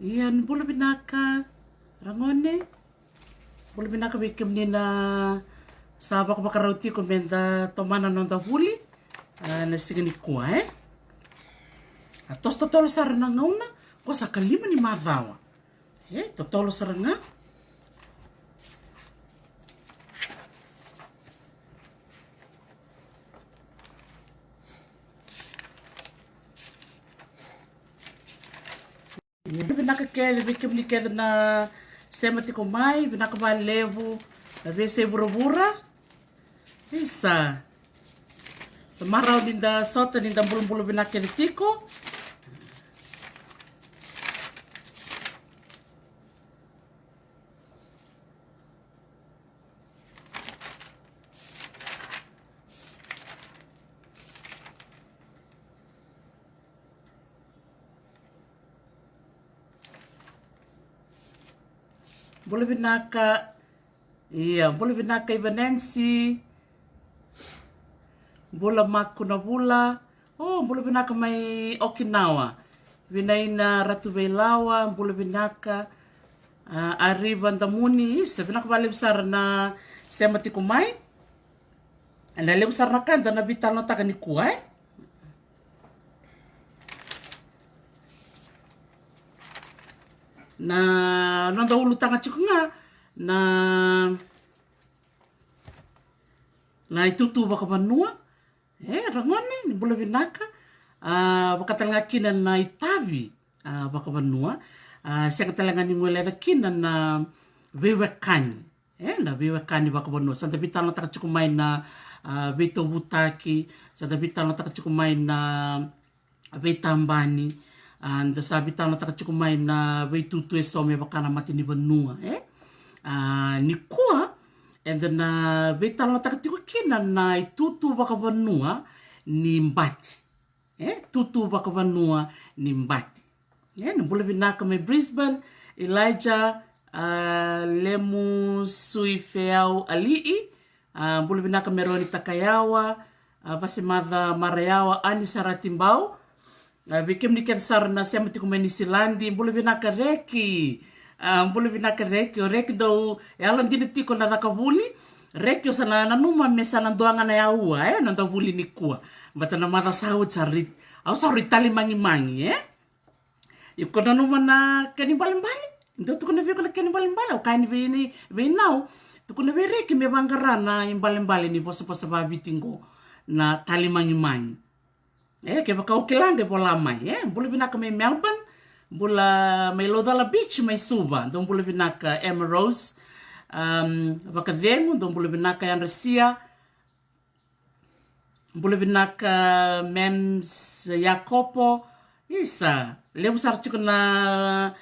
Iyan bula binaka rangone bula binaka bikim nina sabak bakarauti komenda tomana nonda huli na sigani kua tos totolo sarana ngauna ko sa kalima ni madawa totolo saranga binaka kele bikim ni kele na semati ko mai binaka ba levu na vese bura-bura isa marau ninda sota ninda bulu-bulu binaka ni tiko bulu binaka bulu binaka iba Nancy bula makuna bula bulu binaka mai Okinawa vinaina ratu belawa bulu binaka arriba ndamuni isa binaka bale besar na semati kumai na le besar na kanda na vital na taka ni kuai na nanda ulu tanga chikunga na itutu baka banua rangone ni bula binaka baka talanga kina na itabi baka banua siya talanga ni ngwele kina na wewekani na wewekani baka banua santa bitala taka chikumai na beto butaki santa bitala taka chikumai na betambani and sabi tana taka chikumai na beitutu esome bakana mati ni banua ni kua and then betala taka chikukina na itutu baka banua ni mbati tutu baka banua ni mbati ni bula binaka mai Brisbane Elijah Lemu Sui Feau Alii bula binaka Meroni Takayawa Pasimada Marayawa Ani Saratimbau bikim ni ken sarna sema tiku meni silandi bulu binaka reki bulu binaka reki o reki do alon dini tiko na nakabuli reki o sana nanuma mesana doanga na yaua na ndavuli ni kua bata na mata saut sarit au sarit tali mangi mangi iko na numa na keni balimbali ndo tuku na viko na keni balimbali o kaini vini nau tuku na reki me bangarana imbalimbali ni posa posa babitingo na tali mangi mangi ke bakau kilange bola mai bula binaka mai Melbourne bula mai Lodala Beach mai Suba don bula binaka Emma Rose baka vengu don bula binaka Yanresia bula binaka Mems Jacopo isa lebu sar chiku na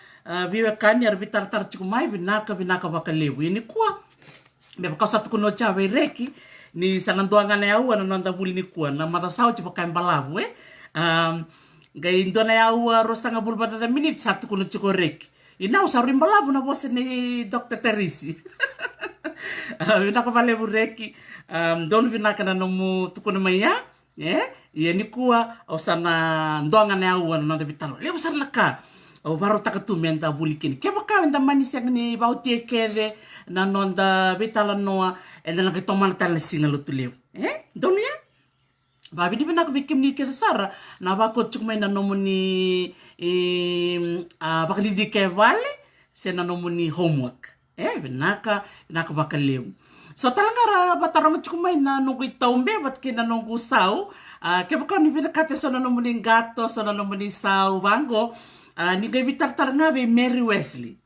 viwe kani arbitar tar chiku mai binaka baka lebu ini kuwa me bakau satu kuno chawe reki ni sanandoanga na yaua na nanda buli ni kua na matasau chipa kai mbalavu gai ndona yaua rosanga bulu batata minit satu kuno chiko reki inau sauri mbalavu na bose ni Dr. Teresi vinaka valevu reki donu vinaka na nomu tukuna maya iya ni kua o sana ndoanga na yaua na nanda bitalo lebu sarna ka o varo takatu menta buli kini keba ka wenda mani siak ni bautie kede na nonda betala noa e na ke tomana tala singa lutu leu donu ya babi di bina ko bikim ni ke sara na ba ko chukmai na nomuni bakali di ke vale se na nomuni homework binaka bakal leu so talanga batara mo chukmai na nungu itombe bat ke na nungu sau ke ba ko ni bina kate so na nomuni gato so na nomuni sau bango ni gai vitar nga be Mary Wesley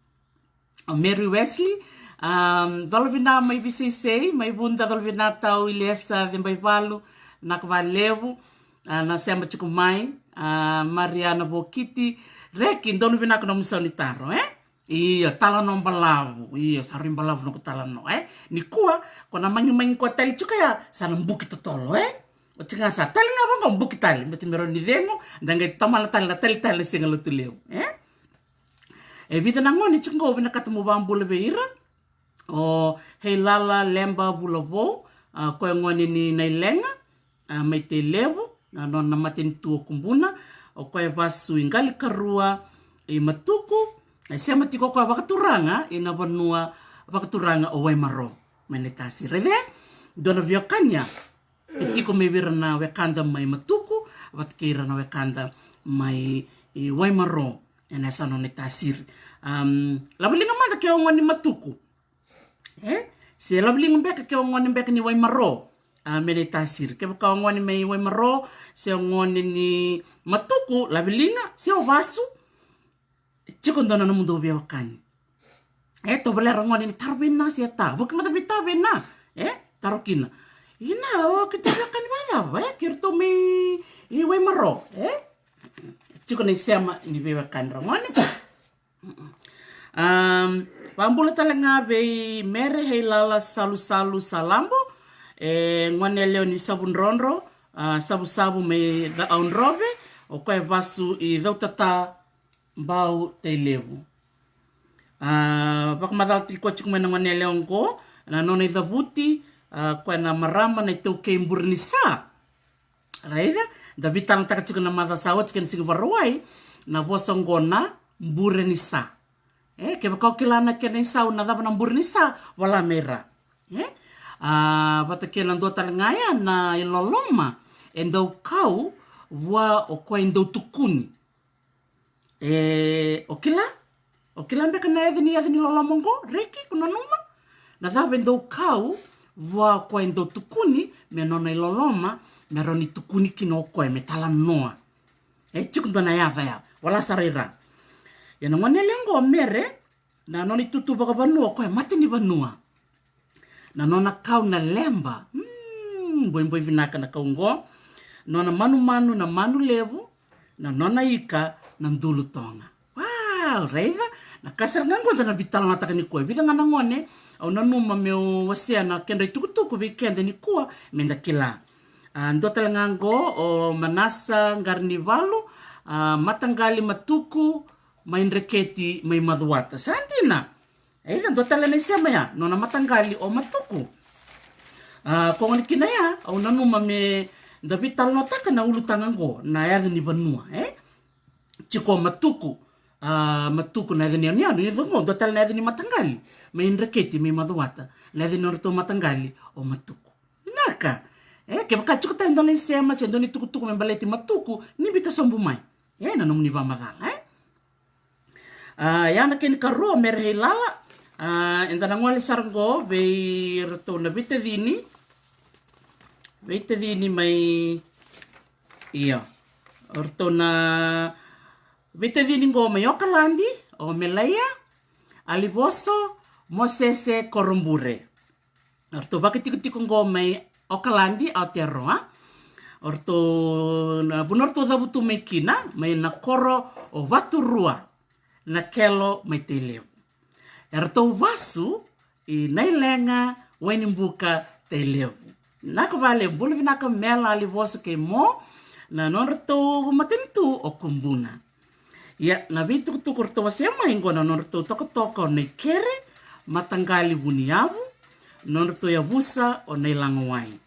Dolvina mai VCC, mai bunda dolvina tau ilesa vembai valu, nakvalevu, na sema chiku mai, Mariana Bokiti, reki dolvina kono musolitaro, Iya, tala no balavu, iya, sarim balavu no tala no, Ni kua, kona mangi ko tali chuka ya, sana mbuki totolo, O tinga sa, tali nga ba mbuki tali, meti mero ni vengo, dangai tamala tali singa lutuleu, Vita nangoni chungo bina katamu bambule beira, o hei lala lemba bulabo koe ngoni ni nei lenga mai te levu na nona mateni tua kumbuna o koe vasu ingali karua i matuku Sema tiko kwa wakaturanga ina vanua wakaturanga o Waimaro menetasi reve dona viokanya tiko me virana wekanda mai matuku watkira na wekanda mai i Waimaro ena sano netasir labelinga mata ke ngoni matuku se labelinga beka ke ngoni beka ni Waimaro menetasi ke ka ngoni mai Waimaro se ngoni ni matuku labelinga se o vasu Chico dona no mundo veo kani. To boleh rangoni ni tarbina siata. Bukan mata bita bena. Tarokina. Ina o kita veo kani baba. Kirto mi i Waimaro. Chico ni sema ni veo kani rangoni. Pambula talanga be mere hei lala salu salambo. Ngone leo ni sabun ronro. Sabu me da aunrove. O koe vasu i dautata bau te lewu. Pakamadal tiko chik mena ngone leong ko, na nona i dhavuti, koe na marama na i tau kei mburinisa. Raida, da vitang taka chik na madha sawa chik na singa warawai, na wasongona mburinisa. Ke bakau kilana kena isau na dhaba na mburinisa, wala mera. Bata kena ndo talangaya na iloloma, endau kau, wa o koe endau tukuni. Okila mbeka na edhini lolamongo reki kuna numa na dhabe ndo kau wa kwa ndo tukuni me nona iloloma me roni tukuni kino koe me tala noa chikundu na ya wala sarira ya na ngone lengo mere na noni tutu baka vanua koe mate ni vanua na nona kau na lemba boy vinaka na kaungo nona manu na manu levu na nona ika na ndulu tonga. Wow, reiva. Na kasar ngango na vital na taka ni koe. Vida nga nangone, au nanuma meu wasea na kenda itukutuku vikenda ni kua, menda kila. Ndotala ngango o manasa ngarnivalu, matangali matuku, mainreketi, mai madhuata. Sandina. Eida, ndotala na isema ya, nona matangali o matuku. Kongani kina ya, au nanuma me, nda vital na taka na ulutangango, na yadhi ni vanua, Chiko matuku na edhini aniano ni dhongo dotal na edhini matangali me inreketi me madhuata na edhini orto matangali o matuku naka ke baka chiko ta ndoni sema se ndoni tuku me baleti matuku ni bita sombu mai na nomu ni va madhala yana ken karo merhe lala endana ngole sargo be roto na bita dini mai iya orto na Vite vini ngoma yokalandi o melaya alivoso mosese korumbure. Orto baka tiko ngoma okalandi Aotearoa. Orto na bunorto dhabutu mekina mai na koro o waturua na kelo mai teleu. Orto vasu I nailenga wenimbuka teleu. Naka vale bulu vinaka mela alivoso ke mo na norto matenitu o kumbuna. Ya, na vitu kutukur to sema ingo na norto toko nei kere matangali buniabu norto ya busa o nei langwai.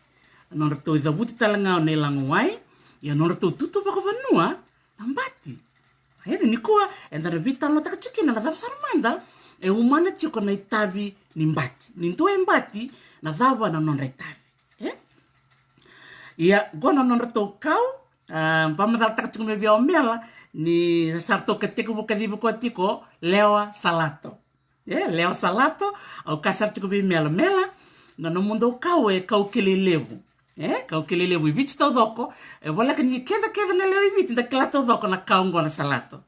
Norto I dhabuti talanga o nei langwai ya norto tutu bako vanua ambati. Hede nikua enda vita no takachukina na dhaba sarmanda umana chiko na itabi ni mbati. Nintu mbati na dhaba na non tabi. Ya gona norto kau pamadal takachuk me via mela ni sarto ketiko bukadibu kotiko lewa salato. Lewa salato au kasar chuk be mela na no mundo kau kau kelelevu. Kau kelelevu ibit to doko wala kan keda na lewa ibit da klato doko na kau ngona salato.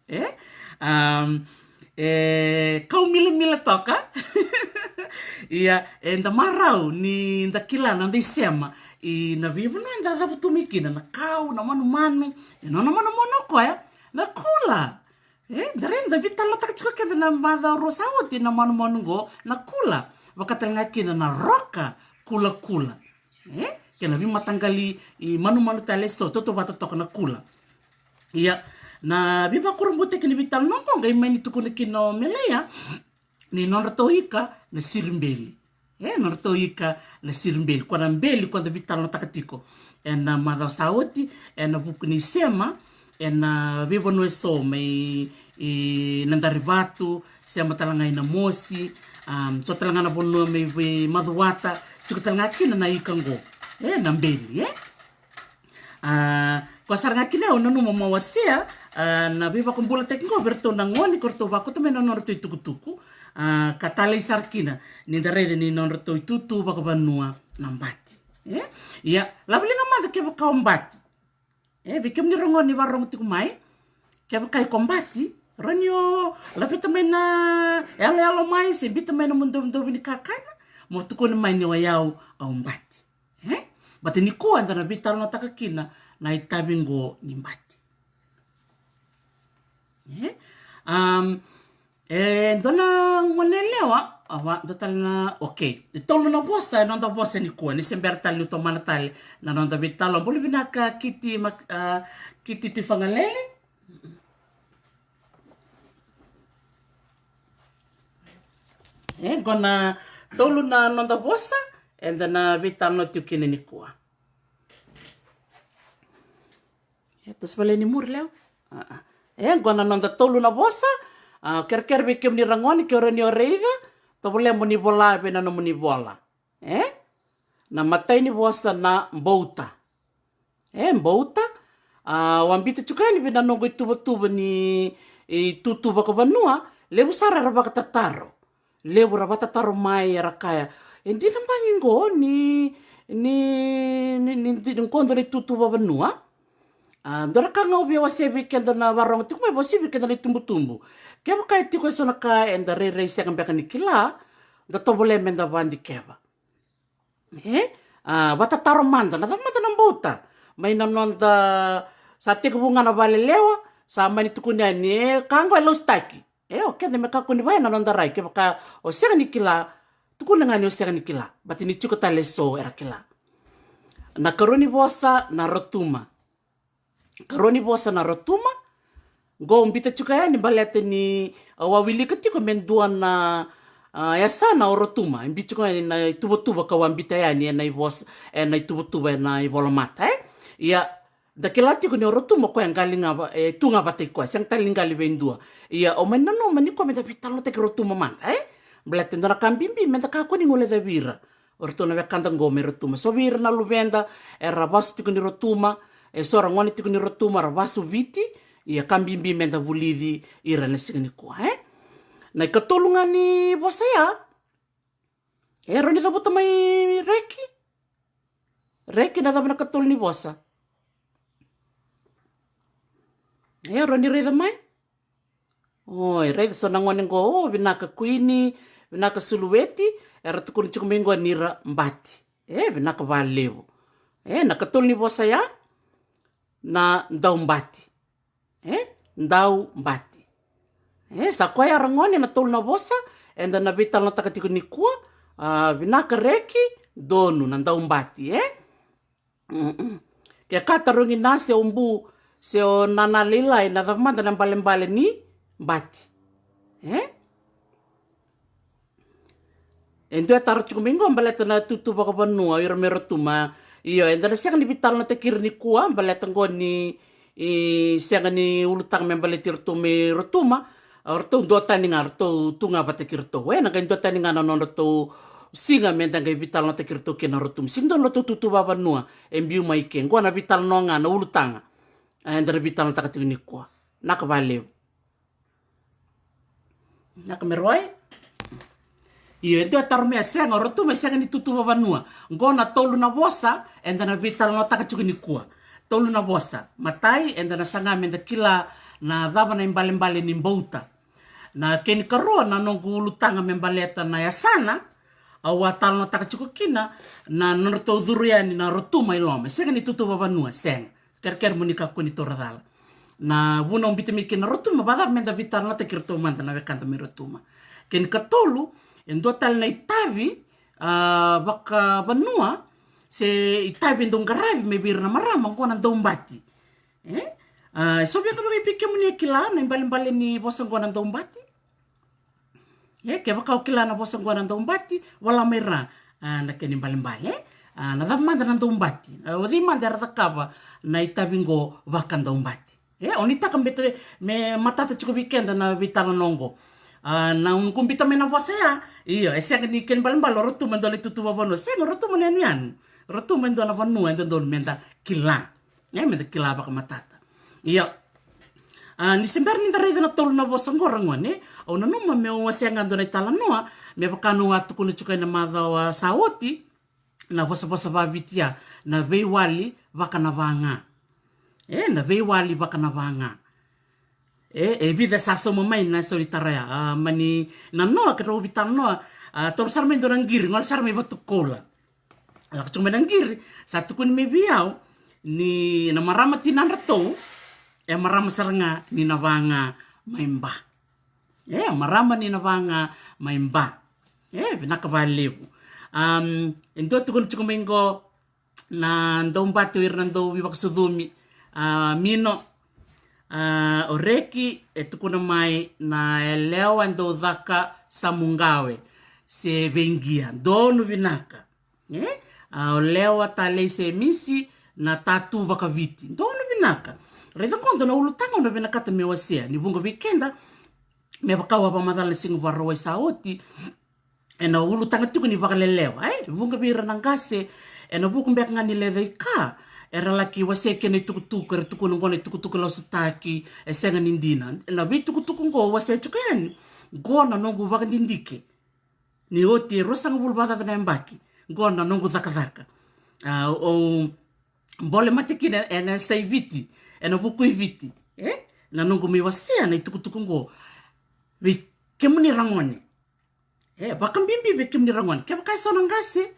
Kau mila toka. Ia enda marau ni nda kilana nda isema I na vivo no enda da tumikina na kau na manu no na manu koe na kula nda vita lo takachiko keda na madha rosauti na manu go na kula wakatanga kina na roka kula kena vi matangali I manu taleso toto bata toka na kula ia na viva kurumbute kini vital nongo ngai mani tukune kino melea ni nortoika na sirimbeli. Nortoika na sirimbeli. Kwa mbeli kwa vital no takatiko. Na madha sauti na buku ni sema na vivo no so mai nandari batu sia matalanga ina mosi so talanga na bonua me maduata chuku talanga kina na ikango na mbeli kwa saranga kina ona no mawasia na biba kumbula tekingo berto na ngoni korto bako to mena no rto itukutuku katale sarkina ni darede ni no rto itutu bako banua nambati ya labelinga manda ke baka ombati bikem ni rongo ni warong tiku mai ke baka kombati ranyo lapita mena elo mai se bita mena mundo ni kakana mo tukone mai ni wayau ombati bate ni ko anda na bita no takakina na itabingo ni mbati dona ngonelewa awa dotalna okay tolo na bosa non da bosa ni ko ni sembertal ni to manatale na non da bitalo bulu binaka kiti kiti tifangalele gona tolo na non da bosa and then bitalo tu kine ni ko tos bale ni murleo gona non da tolo na bosa ker bikem ni rangoni ke ora ni oreiva to boleh muni bola be na muni bola na matai ni bosa na mbouta mbouta wambita chukani be na nongo tuba ni tutu bako banua lebu sara raba tataro lebu raba tataro mai rakaya endi nambangingo ni nkondo ni tutu banua dora kanga ubi wasebi kenda na warong tu mai bosibi kenda ni tumbu keba kai tiko sona ka enda re se kan bekani kila da to boleh menda bandi keba bata taro manda na mata nambota mai na nonda sa te bunga na vale lewa sa mani tukunya ni kanga lo staki okay de meka kuni vai na nonda rai keba ka o sega ni kila tukuna ngani o sega ni kila bati ni chuko taleso era kila na karoni bosa na rotuma go mbita chuka ni balete ni wawili ketiko mendua na ya sana orotuma mbi chuka na tubo ka wambita yani na ibos na tubo na ibolomata ya dakilati ko ni orotuma ko ngalinga tunga batay ko sang talingali vendua ya o menano maniko meta pitalo te rotuma manta balete ndara kambimbi meta ka ko ni ngole da vira ortona ve kanda ngome rotuma so vira na luvenda era bastu ko ni rotuma sora ngoni tiko ni rotuma rabasu viti ia kambimbi menda bulidi ira na singani ko na ikatulunga ni bosa ya roni da bota mai reki na da na katul ni bosa roni reda mai reda so ngoni go binaka kuini binaka sulueti era tukun chukumengo nira mbati binaka valevo na katul ni bosa ya na ndau mbati ndau mbati sa koya rangoni na tolu na bosa enda na vital na takatiko ni kua vinaka reki donu na ndau mbati ke katarungi na se umbu se o nanalila na davmanda na mbale ni mbati endo taru chukumingo mbaleta na tutu baka banua ira merotuma iyo enda na siang ni vital na tekir ni kua mbaleta ngoni siang ni ulutang membaleti rotume rotuma orto dota ni ngarto tunga batekirto na kan dota ni ngana non roto singa menda ngai vital na tekirto ke na rotum sindo lo tutu baba nua embiu mai ken gua na vital no ngana ulutanga enda vital na takati ni kua nak valeu nak meroi iyo endo tarume siang rotume siang ni tutu baba nua ngona tolu na bosa enda na vital no takati ni kua tolu na bosa matai enda na sanga menda kila na dava na imbale ni mbouta na keni karoa na nongu ulutanga membaleta na yasana au atalo na takachukukina na norto dhuriani na rotuma ilome senga ni tutu babanua senga kerker munika kuni toradala na buna umbite miki na rotuma badar menda vitar na tekirto manda na vekanta mi rotuma keni katolu endo tal na itavi baka banua se itavi ndongaravi mebir na marama ngona ndombati so biang kami pikir muni kila na imbali ni bosong gua nang dombati kaya kau kila na bosong gua nang dombati wala mera na kini imbali na dhamanda nang dombati wadi manda rata kaba na itabingo bakan dombati Onita kambete me matata chiko weekend na vitala nongo. Na un kumbita me na wasea. Iya, esega ni ken balambalo rotu mendo le tutu wavono. Sema rotu mo nenian. Rotu mendo na vanu endo don menda kila. Menda kila baka matata. Iya. Ni sember ni dareve na tolu na wasangora ngone. O na numa me o wasea ngando na itala noa. Me bakanu atu kuno chukai na madha wa saoti. Na wasa vavitia. Na vei wali waka na vanga. Na vei wali waka na vanga. Vida sa somo mai na solitaria. Mani na noa kero vital noa. Tor sarme dorangiri ngol sarme batukola. Lak cuma dorangiri satu kun me biau ni na marama tinan rato marama saranga ni navanga maimba. Marama ni navanga maimba. Vinaka valeu. Endo tukun chukumengo na ndombatu irnando vivak sudumi. Mino oreki tukuna mai na leo ando dhaka samungawe se vengia donu vinaka. O leo atale se misi na tatu vakaviti donu vinaka. Reda kondo na ulutanga na vinakata me wasea ni vunga weekenda me vakawa pa madala singu varoi saoti na ulutanga tuku ni vakaleleo vunga vira nangase na buku mbek ngani levei ka era laki wase kene tukutuku era tuku ngone tukutuku lo setaki senga nindina na vi tukutuku ngo wase chukani gona nongu vakandindike ni oti rosanga bulbada na mbaki gona nongu dhaka o mbole matikina ena sei viti ena buku viti na nongu mi wase na tukutuku ngo vi kemuni rangone bakambimbi vi kemuni rangone kebakai sonangase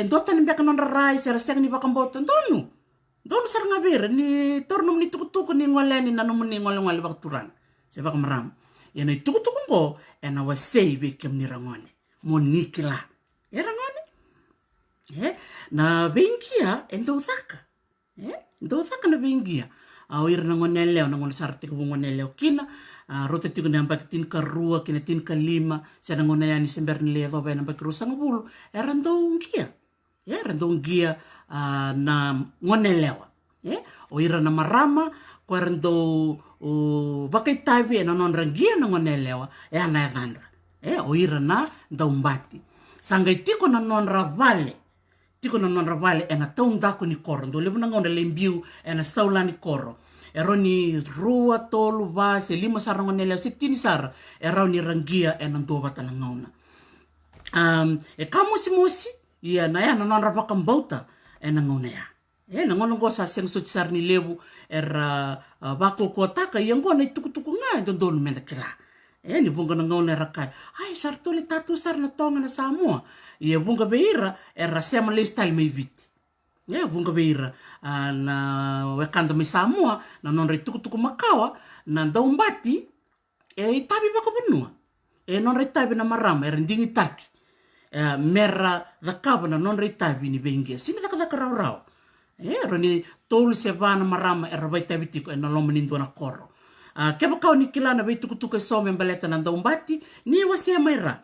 ndota ni mbeka non rai sera senga ni bakamboto donu saranga vera ni tornum ni tukutuku ni ngoleni na nomu ni ngolengole bakturan se bakamaram yana tukutuku ngo ena wasei vi kemuni rangone monikila rangone na bengia endo dhaka na bengia awir na ngoneleo na ngonesarti ko ngoneleo kina rota tiku na mbak tin karua kina tin kalima sa ngona yani sember ni levo ba na mbak rusang bulu randongia na ngonelewa o ira na marama kwa rando bakai tabi na non rangia na ngonelewa ana evandra o ira na daumbati sangai tiko na non ravale ena taundako ni koro ndo lebu na ngona lembiu ena saula ni koro eroni rua tolu va se lima sara ngonelewa se tini sara erau ni rangia ena ndo batana ngona kamusi ia na non ravakambauta ena ngona na ngono go sa seng sutsar ni lebu era bako kotaka ia ngona tukutuku nga ndonu menda kira ni bunga na ngona rakai sartole tatu sar na tonga na Samoa ia bunga beira era sema le style mai vit bunga beira na wekanda mai Samoa na non re tukutuku makawa na ndaumbati tabi bako benua non re tabi na marama era ndingi taki mera dhakaba na non re tabi ni bengia simi dhaka rau roni tolu se vana marama era vai tabi tiko na lomani ndona koro keba kau ni kilana bei tukutuku so membaleta na ndaumbati ni wase maira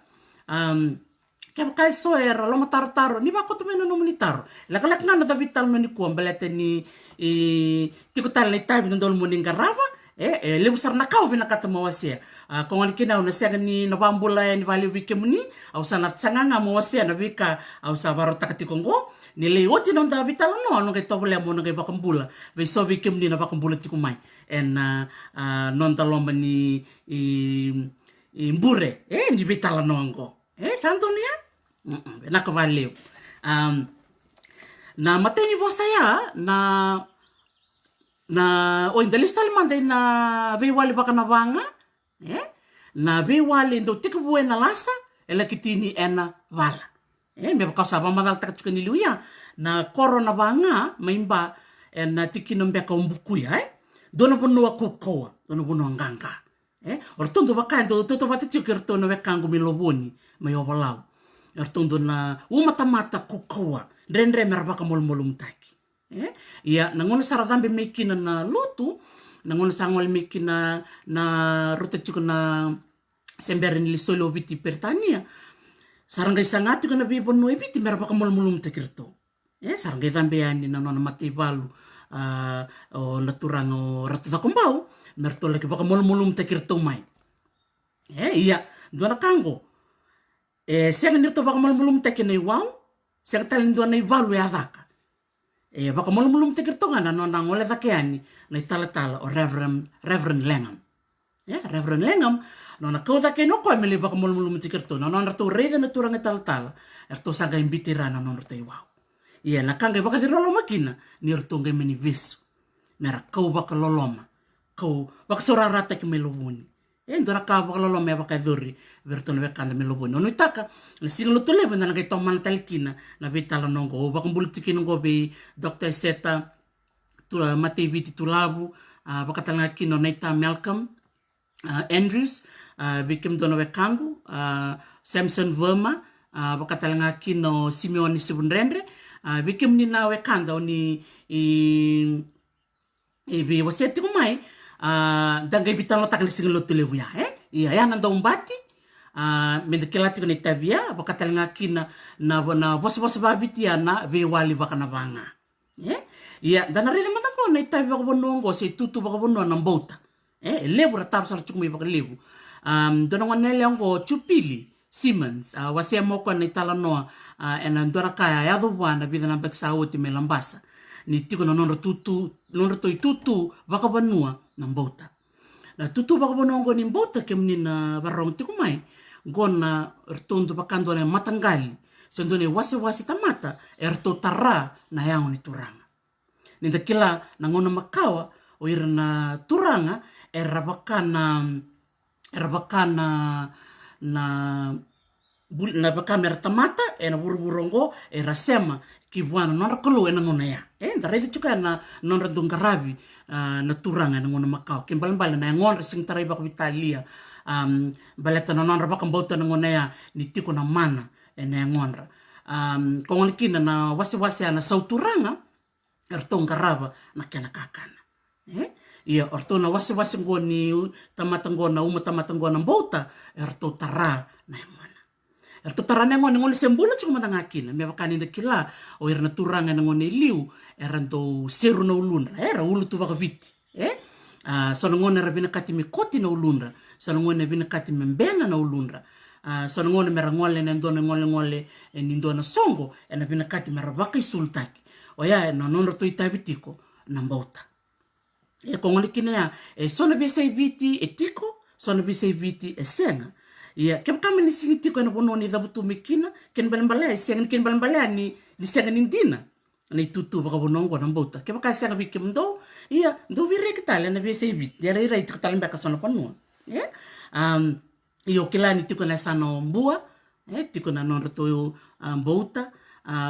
keba kai so era loma taro ni ba ko tumena no monitaro la kala ngana da vital no ni ko mbaleta ni tikutal le tabi ndol moninga rava le busar na kau bina kata mawase ko ngani kina na sega ni na bambula ni vale wike muni au sana tsanganga mawase na vika au sa baro takati kongo ni le oti non da vital no ngai tobole mo ngai bakambula ve so wike muni na bakambula tikumai non da lomba ni mbure ni vital nongo santonia na ko valeu na mateni vosaya na indalis talimanda na veiwali baka na vanga na veiwali ndo tika buena lasa ela kitini ena vala me baka sa madal taka chuka niluya na korona vanga maimba na tikino mbeka umbukuya dona bono akukoa dona bono nganga ortondo baka ndo toto bati chukerto na wekangu miloboni mayobalau ortondo na mata kukoa rendre merabaka molmolo mutaki ia nangona saradambe mekina na lutu nangona sangol mekina na rota chuka na semberin li solo viti pertania sarangay sangati ko na bibon no eviti merabaka molmolo mutakirto sarangay dambe ani na nona matibalu o naturanga o ratu takumbau merto lagi baka molmolum te kirto mai iya dona kango senga nirto baka molmolum te kene wau senga talin dona i valu adaka baka molmolum te kirto ngana no ngole dakeani na tala o Reverend Langham Reverend Langham nona kau dake no ko mele baka molmolum te kirto nona to rede na turanga tala erto sanga imbitirana nona te wau iya na kanga baka di rolo makina ni erto ngai meni besu mera kau baka loloma kau baka sorarata ke melobuni ndora ka baka loloma baka dori verto na kanda melobuni ono itaka le singlo to lebe na ngai tomana talkina na vitala nongo baka mbulutiki nongo be Dr. Seta tu Matei Viti Tulabu baka talanga kino Naita Malcolm Andrews bikim dono wekangu Samson Verma baka talanga kino Simeoni Sibunrendre bikim ni na wekanda oni bi waseti kumai dangai bitalo takali singlo televu ya iya ya nanda umbati mendekelati kone tabia baka talanga kina na bos babiti na be wali baka na banga iya dana rele matako na itabi baka bonongo se tutu baka bono na mbota lebu ratar sar chukumi baka lebu dona ngonele ngo chupili Simmons wasia moko na itala noa ena ndora kaya ya wana bida na beksa oti melambasa ni tiko na nonro toi tutu baka banua na mbota na tutu baka bonongo ni mbota kemni na barong tiko mai gona ertondo bakando na matangali sendone wase tamata erto tara na yang ni turanga ni kila na ngona makawa o irna turanga erabakana na bakamera tamata na buruburongo rasema kibuana nonra kolo na ngona ya ndare chuka na nonra dungarabi na turanga na ngona makao kimbalambala na ngonra sing tarai bak vitalia baleta na nonra bak mbauta na ngona ya ni tiko na mana na ngonra kongolkina na wase na sauturanga ertong karaba na kena kakana ia orto na wase ngoni tamata ngona uma tamata ngona mbauta erto tara na ngona erto tara na ngona sembula chuma tangakina me bakani de kila o irna turanga na ngona liu erando seru na ulunra era ulu tu baka viti sono ngona rabina kati me koti na ulunra sono ngona bina kati me mbenga na ulunra sono ngona mera ngole na ndona ngole ni ndona songo na bina kati mera baka isultaki o ya no nonro to itabitiko na mbauta kongole kina sono bese viti tiko sono bese viti senga ia kem kameni singi tiko na bononi da butu mikina ken balambala senga ken balambala ni senga nindina na tutu baka bonongo na mbauta kem ka senga bikem do ia do vire kitale na bese viti ya ira tiko talemba ka sono panua io kilani tiko na sano mbua tiko na nonro to mbauta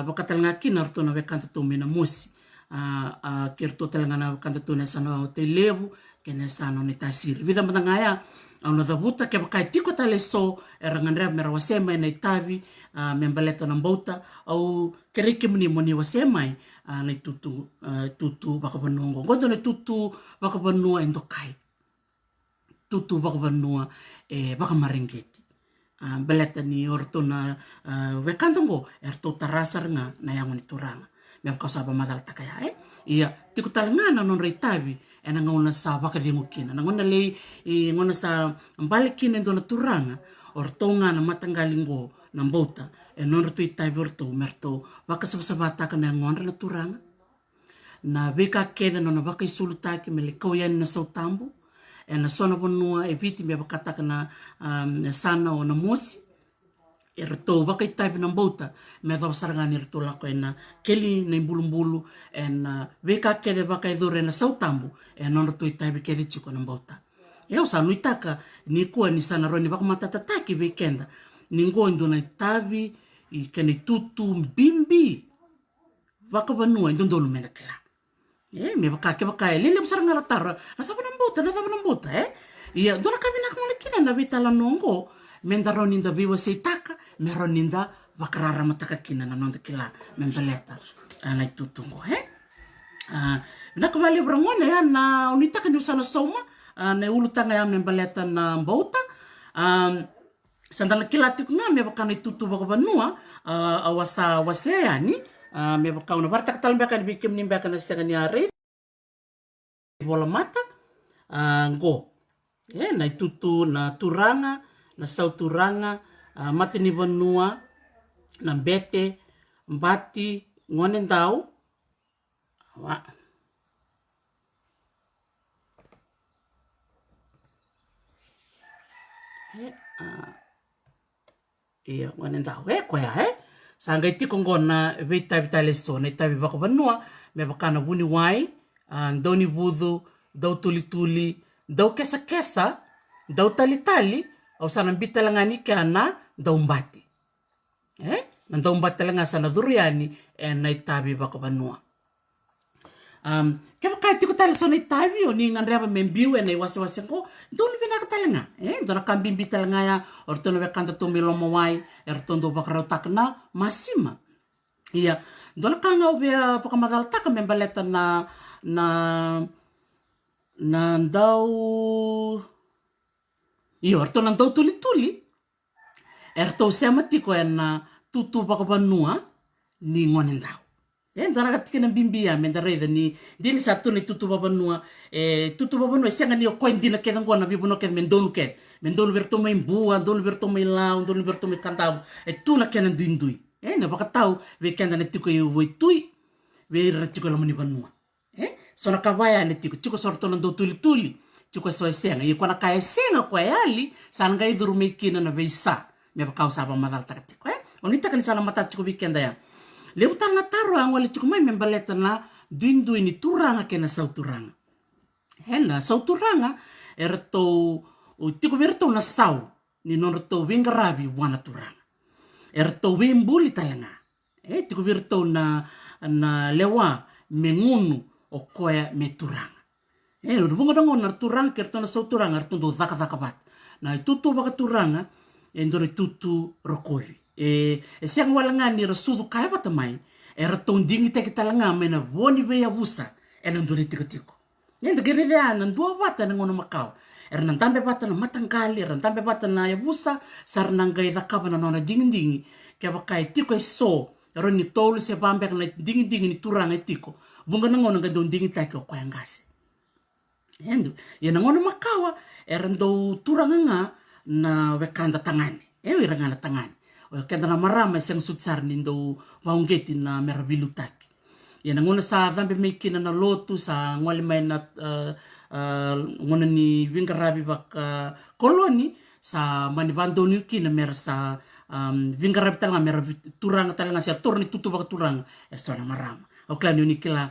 baka talanga kina rto na bekanta to mina mosi kerto talanga na kanta to na sano te levu kena sano ni tasir vida matangaya au na dabuta ke baka tiko tale so erangandra mera wasema na itabi membaleta na mbauta au kereke moni wasema na tutu baka banongo gondo na tutu baka banua endokai tutu baka banua baka marengeti beleta ni orto na wekantongo erto tarasar nga na yang ni turanga mem ka saba madal takaya ia tiku talangana non reitabi ena ngona sa baka dimukina ngona le ngona sa mbalikina ndona turanga orto nga na matangalingo na mbota non rto itabi orto merto baka sabata kana ngona na turanga na beka keda non baka isulutaki mele koyan na sautambu na sona bonua viti me bakata kana sana o na mosi erto baka itabi na mbota me do saranga ni rto lako ena keli na imbulumbulu en beka kede baka idore na sautambu non rto itabi kede chiko na mbota eu sa nuitaka ni kuwa ni sana roni baka matatataki weekenda ni ngondo na itabi i kene tutu mbimbi baka banua ndondolo mena kela me baka lele besar ngalatara na taba nambota ia dona kabina kina na vitala nongo mendaro ninda biwa seitaka mero ninda bakarara mataka kina na nonda kila membaleta na itutungo na kavali brangone ya na unitaka ni usana soma na ulutanga ya membaleta na mbauta sandala kila tikuna me baka na itutu baka banua awasa wasea ni me baka una barta katalmbeka bikim nimbeka na segani are bola mata go na itutu na turanga na sau turanga matini vanua na bete mbati ngone ndau wa ia ngone ndau ko ya sanga itiko ngona vita leso na itavi bako vanua me bakana buni wai ndoni vudu dau tuli dau kesa dau tali au sana bita langani kana dau mbati na dau mbati langa sana duriani na itavi bako vanua kaya kaya tiko tali so na itavi o ni nganreva membiu na iwase ko doni vina ka talanga dona kambimbi talanga ya ortono bekanta to milomo wai ertondo bakarau takna masima ia dona kanga ubia pakamadal taka membaleta na ndau iyo erto na ndau tuli erto sema tiko na tutu bako vanua ni ngone ndau dona katikina bimbia mendareda ni dini satu ni tutu babanua tutu babanua sianga ni ko indina keda ngona bibuno keda mendonu berto mai bua ndonu berto mai lau ndonu berto mai kantabu tu na kena dindui na baka tau we kenda ne tiko yu we tui we ratiko la mani banua sona kawaya ne tiko sorto na ndo tuli tiko so esenga i kona ka esenga ko yali sanga i duru mekina na veisa me baka usaba madal takatiko onita kan sana mata tiko weekenda ya le utanga taro angwale tiko mai membaleta na duindui ni turanga kena sauturanga hena sauturanga erto tiko verto na sau ni nonorto wingarabi wana turanga erto wimbuli talanga tiko verto na lewa mengunu o koya me turanga rubunga dango na turanga kerto na sauturanga erto do zaka bat na tutu baka turanga endore tutu rokoi siang walanga ni rasudu kaya batamai erto ndingi teki talanga mena boni beya busa endore tiko nenda gerevea na ndua wata na ngono makau erna tambe bata na matangkali erna tambe bata na yabusa sarna ngai dakaba na nona dingi kaya bakai tiko so roni tolu se bambe na dingi ni turanga tiko bunga na ngono ngado dingi taki o kwaya ngasi endo ya na ngono makawa erndo turanga nga na wekanda tangani wiranga tangani kenda na marama seng sutsar nindo waungeti na merabilu taki ya na ngono sa dhambe meikina na lotu sa ngwali mai na ngono ni wingarabi baka koloni sa manibandoni kina mera sa wingarabi tanga mera turanga tanga sia torni tutu baka turanga estona marama o klani unikila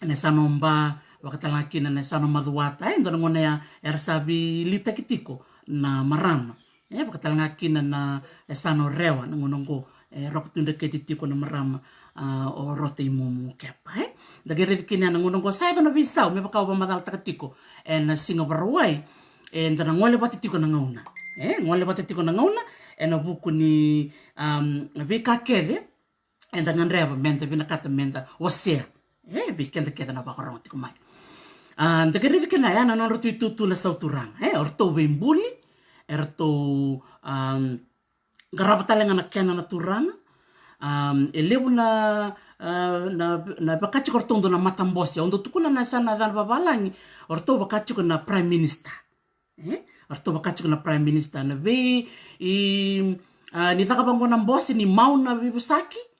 na sanomba wakatala kina na sano maduata ndo ngone ya ersabi litakitiko na marama wakatala kina na sano rewa na ngonongo rokutunda ketitiko na marama o rote imumu kepa dagere kina na ngonongo sai na bisau me baka ba madal takatiko na singa barawai ndo na ngole batitiko na ngauna ngole batitiko na ngauna na buku ni vika keve enda nganreva menta vina kata menta wasea bikenda keda na bakarong tiko mai dagere kina ya na norotu tutu na sauturang orto wembuli erto garabatalenga na kena na turanga elebu na bakachi kortondo na matambosi ondo tukuna na sana dan babalangi orto bakachi na prime minister orto bakachi na prime minister na ve ni takabango na bosi ni mau na bibusaki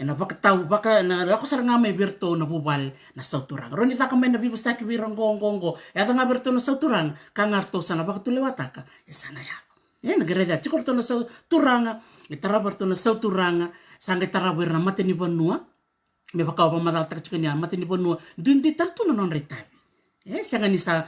na bakatau baka na lako saranga may berto na bubal na sauturang roni takamay na bibusaki birongongongo eta nga berto na sauturang kangarto sana bakatulewataka sana ya nagereda chikorto na sauturanga itaraberto na sauturanga sanga taraber na mateni banua me baka ba madal takchikanya mateni banua dundi tartu na non retabi sanga ni sa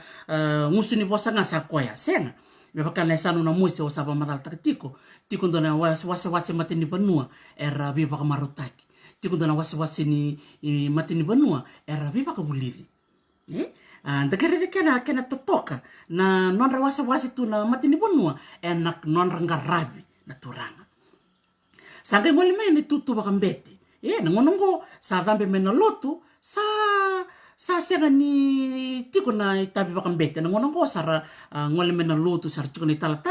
ngusuni bosa nga sa koya senga me baka na sanu na muise osaba madal taktiko tiko ndona wase mateni banua era bi baka marotaki tiko ndona wase ni mateni banua era bi baka bulivi ndakere kena totoka na non wase tu na mateni banua enak non rangarabi na turanga sanga ngole mai ni tutu baka mbete na ngonongo sa dhambe mena lotu sa sega ni tiko na itabi baka mbete na ngonongo sara ngole mena lotu sara tiko ni tala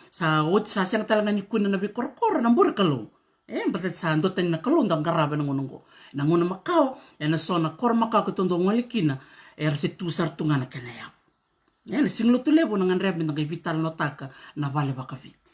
sa sa sega tala ni kuna na bikorkor na mbur kalau berarti sa ndotan na kalau ndang garabe na ngonongo na ngono makao na sona kor makao ketondo ngole kina se tu sartungana kena ya na singlo tu levo na ngandre binda ngai vital no taka na vale vakaviti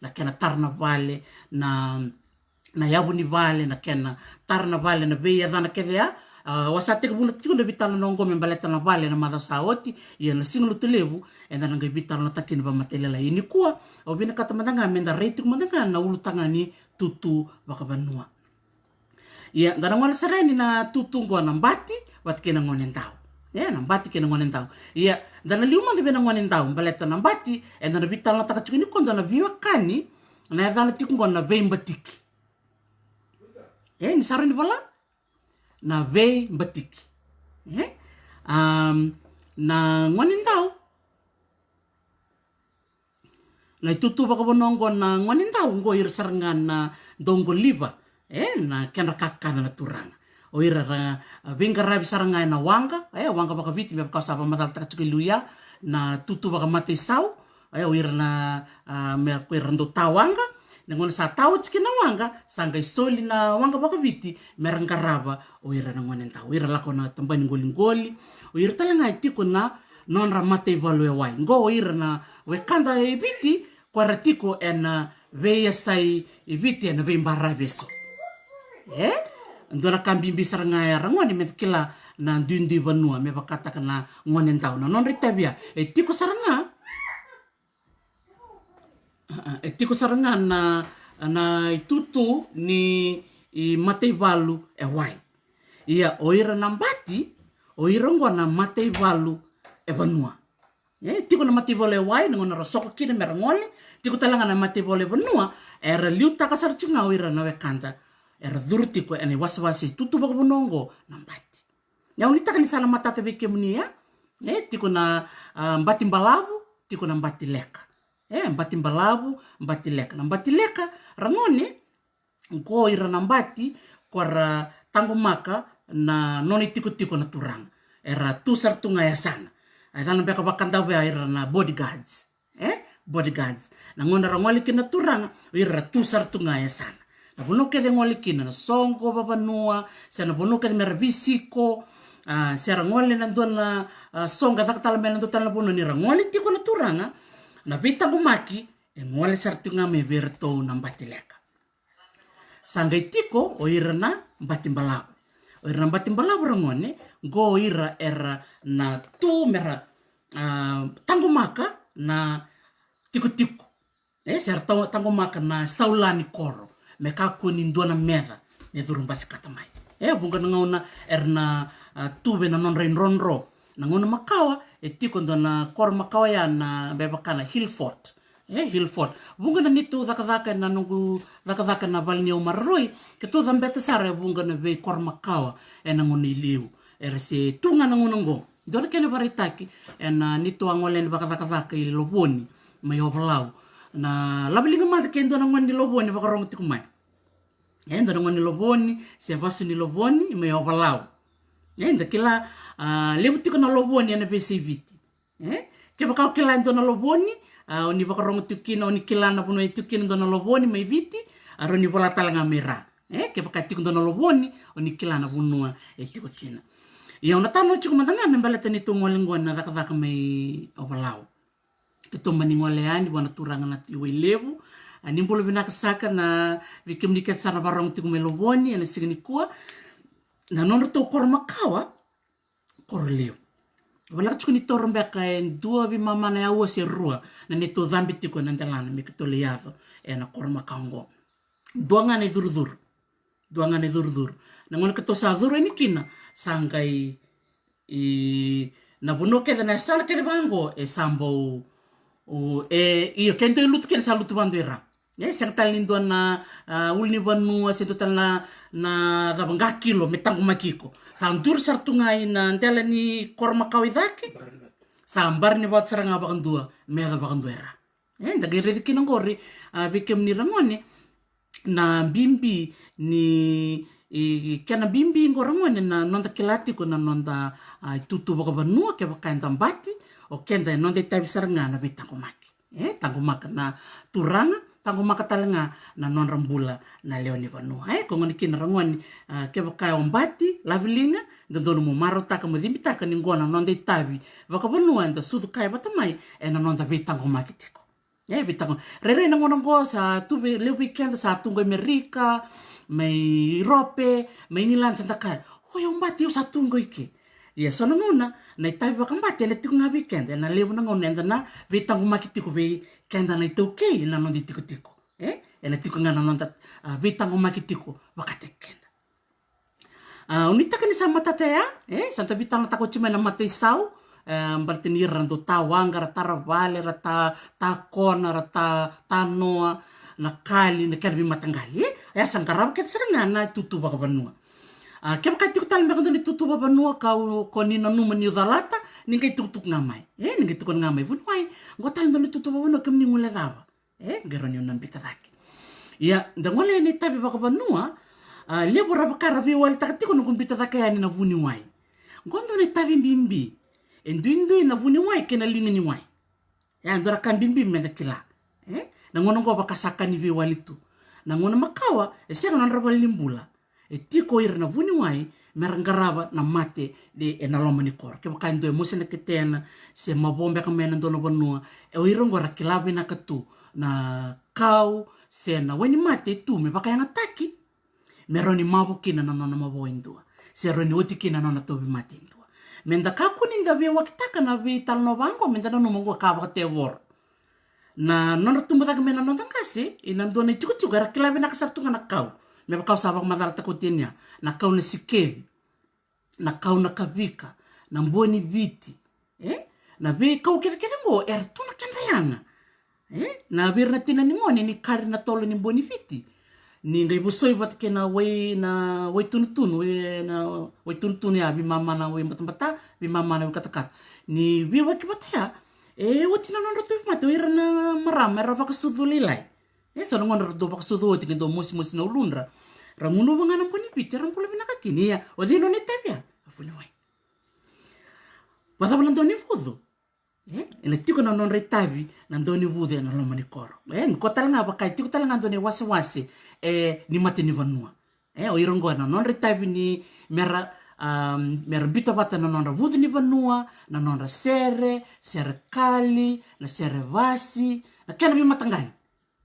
na kena tarna vale na yabu ni vale na kena tarna vale na veia dana kevea wasate kubuna tiku na vital no ngome baleta na vale na mada saoti ia na singlo tu levo na ngai vital no takini ba matelela ini kuwa o bina kata mandanga menda reiti kumandanga na ulutanga ni tutu vakavanua ia dana ngwana sareni na tutu ngwana mbati wat kena ngonen tau na mbati kena ngonen tau ia dana liuma de bena ngonen tau baleta na mbati dana vital na taka chukini kondo na viwa kani na dana tiku ngwana vei mbatiki ni sareni bala na vei mbatiki na ngonen tau na tutu vakavonongo na ngonen tau ngo ir sarangan na dongo liva na kena kakana na turanga o ira venga rabi saranga na wanga wanga baka viti me baka saba matal taka luya na tutu baka mate sau o ira na me ko rando tawanga na ngona sa tau tski na wanga sanga isoli na wanga baka viti meranga raba o ira na ngona tau ira lako na tambani ngoli o ira talanga itiko na non ra mate value wai ngo o ira na we kanda e viti kwa ratiko na veia sai e viti na vembara beso ndora kambimbi saranga ya rangoni me kila na dundi vanua me bakata kana ngonen tau na non ritabia tiko saranga tiko saranga na itutu ni i matei valu wai ia oira nambati oira ngona matei valu vanua tiko na matei valu wai ngona rasoko kina merangole tiko talanga na matei valu vanua era liu takasar chunga oira na wekanta era durtiko ene waswasi tutu baka bonongo nambati ya unita kan sala matata beke munia tiko na mbati mbalabu tiko na mbati leka mbati mbalabu mbati leka na mbati leka rangone ngo ira na mbati kwara tango maka na noni tiko na turang era tu sartunga ya sana adana beka bakanda ba ira na bodyguards bodyguards na ngona rangole kina turang ira tu sartunga ya sana na bono kede ngole kina na songo babanua sa na bono kede mervisiko sa rangole na dona songa takatala mena dona na bono ni rangole tiko na turanga na vita gumaki ngole sartunga me berto na mbatileka sanga tiko o ira na mbatimbalabu o ira na mbatimbalabu rangone go ira era na tu mera tangumaka na tiko sa tangumaka na saulani koro me kakuni ndona meda ne durumbasi katamai bunga ngauna erna tuve na non ronro na ngona makawa tiko ndona kor makawa ya na bebakana Hillfort Hillfort bunga na nito dakadaka na nungu dakadaka na valnio marroi ke to dambeta sare bunga na ve kor makawa na ngona iliu se tunga na ngona ngo dona kene baritaki na nito angole ni bakadaka iloboni mai overlau na labelinga mata kendo na ngoni loboni vakarong tikumai enda ngoni loboni se vasu ni loboni me ovalau enda kila lebu tiko na loboni na besiviti ke bakau kila ndo na loboni oni vakarong tikina oni kila na puno tikina ndo na loboni mai viti aroni vola talanga mera ke bakatiko ndo na loboni oni kila na puno tiko kina ia ona tano chiku matanga me baleta ni tongolengona zakavaka mai ovalau keto maningole ani wana turanga na tiwe levu ani mbolo vinaka saka na vikimnika tsara barong tiku melovoni ana signi kuwa na nono to kormakawa korlevu wala chiku ni torombe ka dua vi mama na yawo se rua na ne to zambi tiku na ndalana me keto leavo na kormakango duanga ne durdur na ngona keto sa duru ni kina sangai na bonoke na sala ke bango sambo io kento lutu ken sa lutu bandera sang talindo na ulni vanu se total na dabanga kilo metang makiko sandur sartungai na ndela ni korma kawidake sambar ni wat saranga bakandua mega bakandera ndagi redi kinangori bikem ni rangone na bimbi ni kena bimbi ngorangone na nonda kilati ko na nonda tutu bakavanua ke bakanda mbati o kenda nonde tabi saranga na bitangomaki tangomaka na turanga tango makatalenga na non rambula na leo ni vanua ko ngoni kina rangoni ke baka ombati lavilinga ndono mo maro taka mo dimbi taka ni ngona non de tavi vaka vanua nda sudu kai batamai na non da vitango makitiko vitango rere na ngona ngosa tu le weekend sa tungo Amerika mai Europe mai Nilan Santa Kai ombati yo sa tungo ike ia sono ngona na tavi baka mbati le tunga weekend na levo na ngona na vitango makitiko ve kenda na ito okay na non di tiko na tiko nga na non dat vitango makitiko wakate kenda unita kan sa matatea santa vitanga tako chima na matei sau baltenir rando tawanga rata ravale rata takona rata tanoa na kali na kerbi matangali sangarab ket serengana tutu baka vanua ke baka tiko tal mbaka ni tutu baka vanua kau konina numa ni dalata ningai tuk ngamai ningai tuk ngamai bunwai ngotal ndo ni tutu baka vanua kemni ngule dava geroni unan bitadaki ya ndangole ni tabi baka vanua lebo rabakara vi wal takatiko no kumbita takaya na vuni wai ngondo ni tavi bimbi enduindu na vuni wai kena lingi ni wai ya ndora kan bimbi menda kila na ngono ngo bakasaka ni vi walitu na ngono makawa esega non rabal limbula tiko ir na vuni wai merangaraba na mate de enaloma ni kor ke bakando emosena ketena se mabombe kamena ndono vanua o irongo rakilavi na katu na kau sena weni mate tu me bakayanga taki meroni mabu kina na nona mabo indua seroni oti kina nona tobi mate indua menda kakuni nda be wakitaka na be talno bango menda no mongo ka bakate wor na nona tumba taka mena nona kasi inando ni chuku chuku rakila bina kasartunga na kau me bakau sabak madal takutinya na kau na sikevi na kau na kavika na mboni viti na be kau kete mo ertuna kenreanga na birna tina ni ngoni ni kari na tolo ni mboni viti ni ngai busoi bat kena we na we tunutun we na we tunutun ya bi mama na we matambata bi mama na katakat ni bi wa kibata wati na nondo tu mate we na marama ra vaka sudulilai so ngon do vaka sudu oti ndo mosi na ulundra ramunu bangana poni piti rampula minaka kini ya odi no ne tabia afuni wai wata bulando ni fudu ina tiko na non retavi na ndoni vude na loma ni koro ko talanga baka tiko talanga ndoni wase ni mate ni vanua o irongo na non retavi ni mera bito bata na non vude ni vanua na non sere kali na sere vasi na kena mi matangani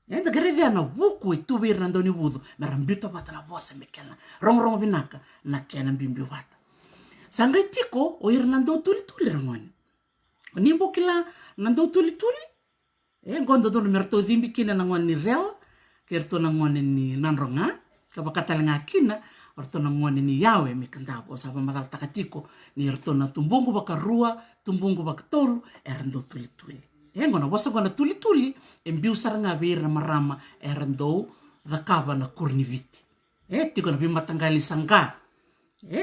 da gerevia na vuku tu vir na ndoni vudu mera bito bata na bosa mekena rongo binaka na kena bimbi bata sangre tiko o irna ndo tuli rangoni nimbo kila nando tuli ngondo dono merto dimbi kina na ngoni reo kerto na ngoni ni nanronga kabakatalanga kina orto na ngoni ni yawe mikandabo saba madal takatiko ni orto na tumbungu bakarua tumbungu bakatolu erndo tuli ngono bosa gona tuli embiu saranga vir na marama erndo zakaba na kurniviti tiko na bimatangali sanga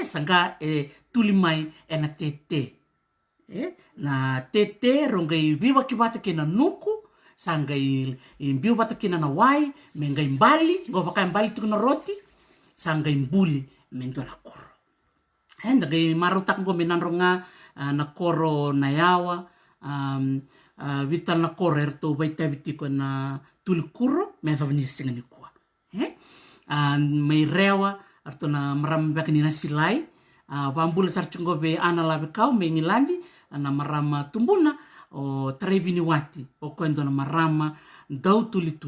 sanga tuli mai ena tete na tete rongai biwa kibata kina nuku sangai biwa bata kina na wai mengai mbali go baka mbali tu na roti sangai mbuli mendo na koro henda gai marutak go minanronga na koro na yawa vita na koro erto baita bitiko na tulkuro me davni singani kwa mai rewa arto na maramba kanina silai bambul sarchungo be ana labe kau me ngilandi na marama tumbuna o trevini wati o kwendo na marama dau tuli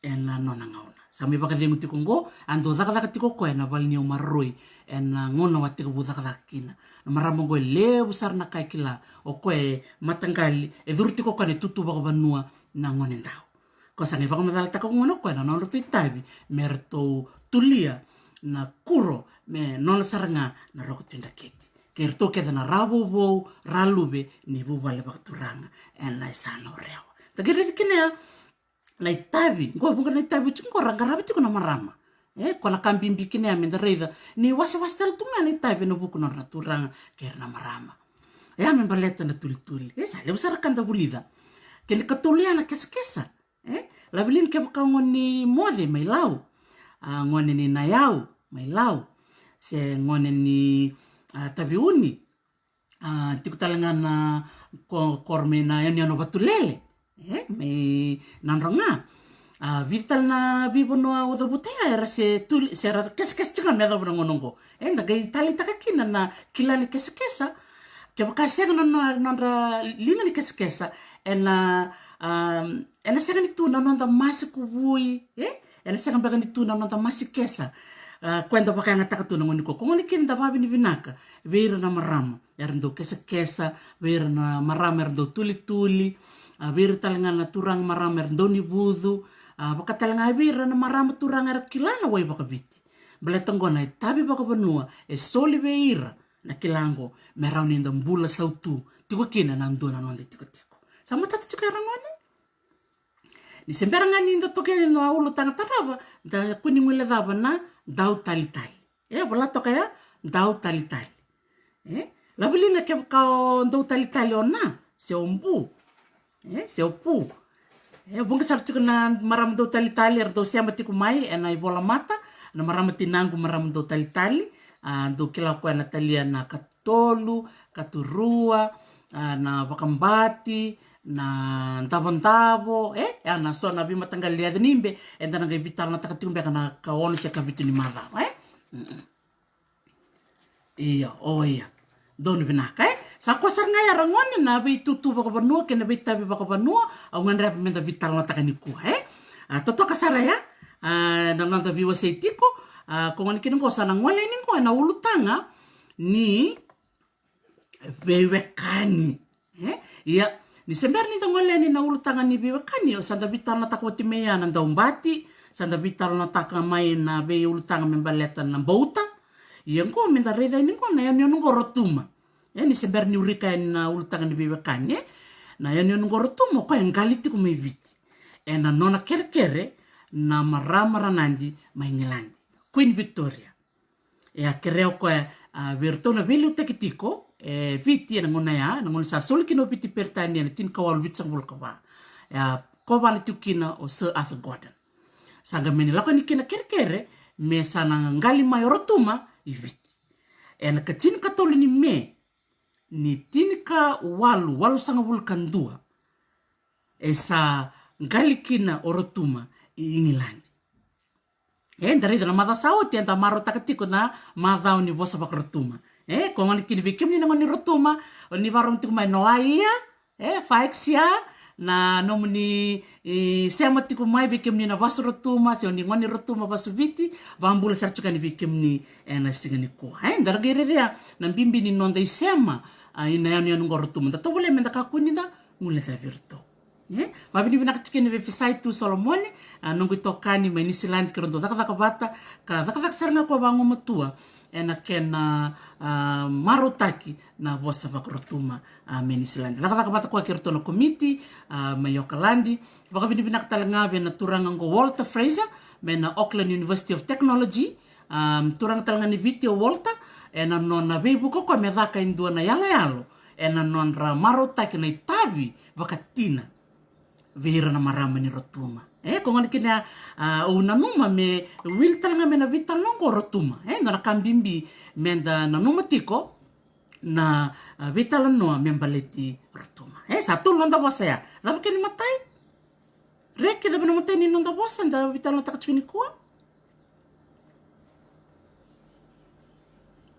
ena nona ngauna sami baka dengu tikongo ando zaka tiko ko na valni o marroi ena ngona wati ko zaka kina na marama go le busar na kai kila o kwe matangali e durti ko kane tutu baka banua na ngone ndao ko sangi baka madala tako ngono ko na nono tabi merto tulia na kuro me nona saranga na roko tinda keti kerto keda na rabo vo ralube ni vo vale bakturanga en la sana rewa tagere dikene na itabi ngo bunga na itabi chungo rangarabi tiko na marama kona kambimbi kine amenda reida ni wase wastal tunga na itabi no buku na raturanga ker na marama membaleta na tuli esa le usara kanda bulida kene katolia na kesa la vilin ke baka ngoni mode mai lau ngone ni nayau mai lau se ngone ni tabiuni tikutalanga na korme na yani ano batulele me nanronga vital na bibo no uda butea era se tuli se era kes chika me da ngonongo enda gai tali takakina na kilani kes ke bakasega no ra linga ni kes ena ena sega ni tuna no da masiku bui ena sega baga ni tuna no da masikesa kwenda baka ngata katuna ngoni ko ngoni kin da babi ni vinaka veira na marama erndo kesa veira na marama erndo tuli veira talanga na turang marama erndo ni budu baka talanga veira na marama turang er kilana wai baka viti bele tangona tabi baka banua soli veira na kilango merau ni mbula sautu tiko kina na ndona no tiko sama tata chika rangoni ni semberanga ni ndo toke no aulo tanga taraba da kuni mule daba na dau tali bala toka ya dau tali labulinga ke ka dau tali ona se ombu se opu bunga sartu na maram dau tali erdo se amati kumai ena ibola mata na maram tinangu maram dau tali do kila ko na talia na katolu katurua na wakambati na ntavo ana so na bima tangalia nimbe enda na vital na takatumbe kana kaoni se kabitu ni mala iya don binaka sa ko sar ngaya rangoni na be tutu bako banua ke na be tabi bako banua au ngan menda vital na takaniku toto kasara ya na nanda biwa seitiko ko ngani kingo sana ngole ni ko na ulutanga ni bewekani iya ni sember ni tangole ni na ulutanga ni bewekani o sanda vital na takoti meya na daumbati sanda vital na takamai na be ulutanga membaleta na bauta iya ko menda reda ni ko na yan ngo rotuma ni sember ni urika na ulutanga ni bewekani na yan ngo rotuma ko engaliti ko meviti na nona kerkere na marama ranandi maingelandi Queen Victoria kereo ko vertona velu tekitiko viti na ngona ya na ngona sa solkino viti pertani na tin kawal vitsang volkava ko vale tukina o Sir Arthur Gordon sanga meni lako ni kina kerkere me sana ngali mayorotuma iviti na katin katoli ni me ni tin ka walu sanga vulkan dua sa ngali kina orotuma ingilandi ndari na mada sao tienta maro takatiko na madao ni vosa bakrotuma ko ngani kini vikim ni ngani rotuma ni varom tik mai noaia faixia na nomni sema tiku mai vikim ni na vaso rotuma se ni ngani rotuma vaso viti vambula sarchuka ni vikim ni na singani ko ndar gererea na bimbi ni nonda isema ina yani ngorotuma ta tobole menda kakuninda ngule sa virto Mabini bina katikini vefisai tu Solomoni nungu tokani ma Nisiland kirondo daka bata ka daka sarna ko bango matua ena kena marotaki na vosa vakrotuma ma Nisiland daka bata ko kirto no komiti ma Yokalandi baka bini bina katalanga be na turanga ngo Walter Fraser me na Auckland University of Technology turanga talanga ni Vitio Walter ena nona bebu ko me daka indua na yanga yalo ena nonra marotaki na itabi vakatina vera na marama ni rotuma ko ngani kina una numa me wil talanga me na vital longo rotuma na kambimbi menda na numa tiko na vital no membaleti rotuma satu londa bosa ya labu kini matai reki da bana matai ni londa bosa nda vital no takachini kuwa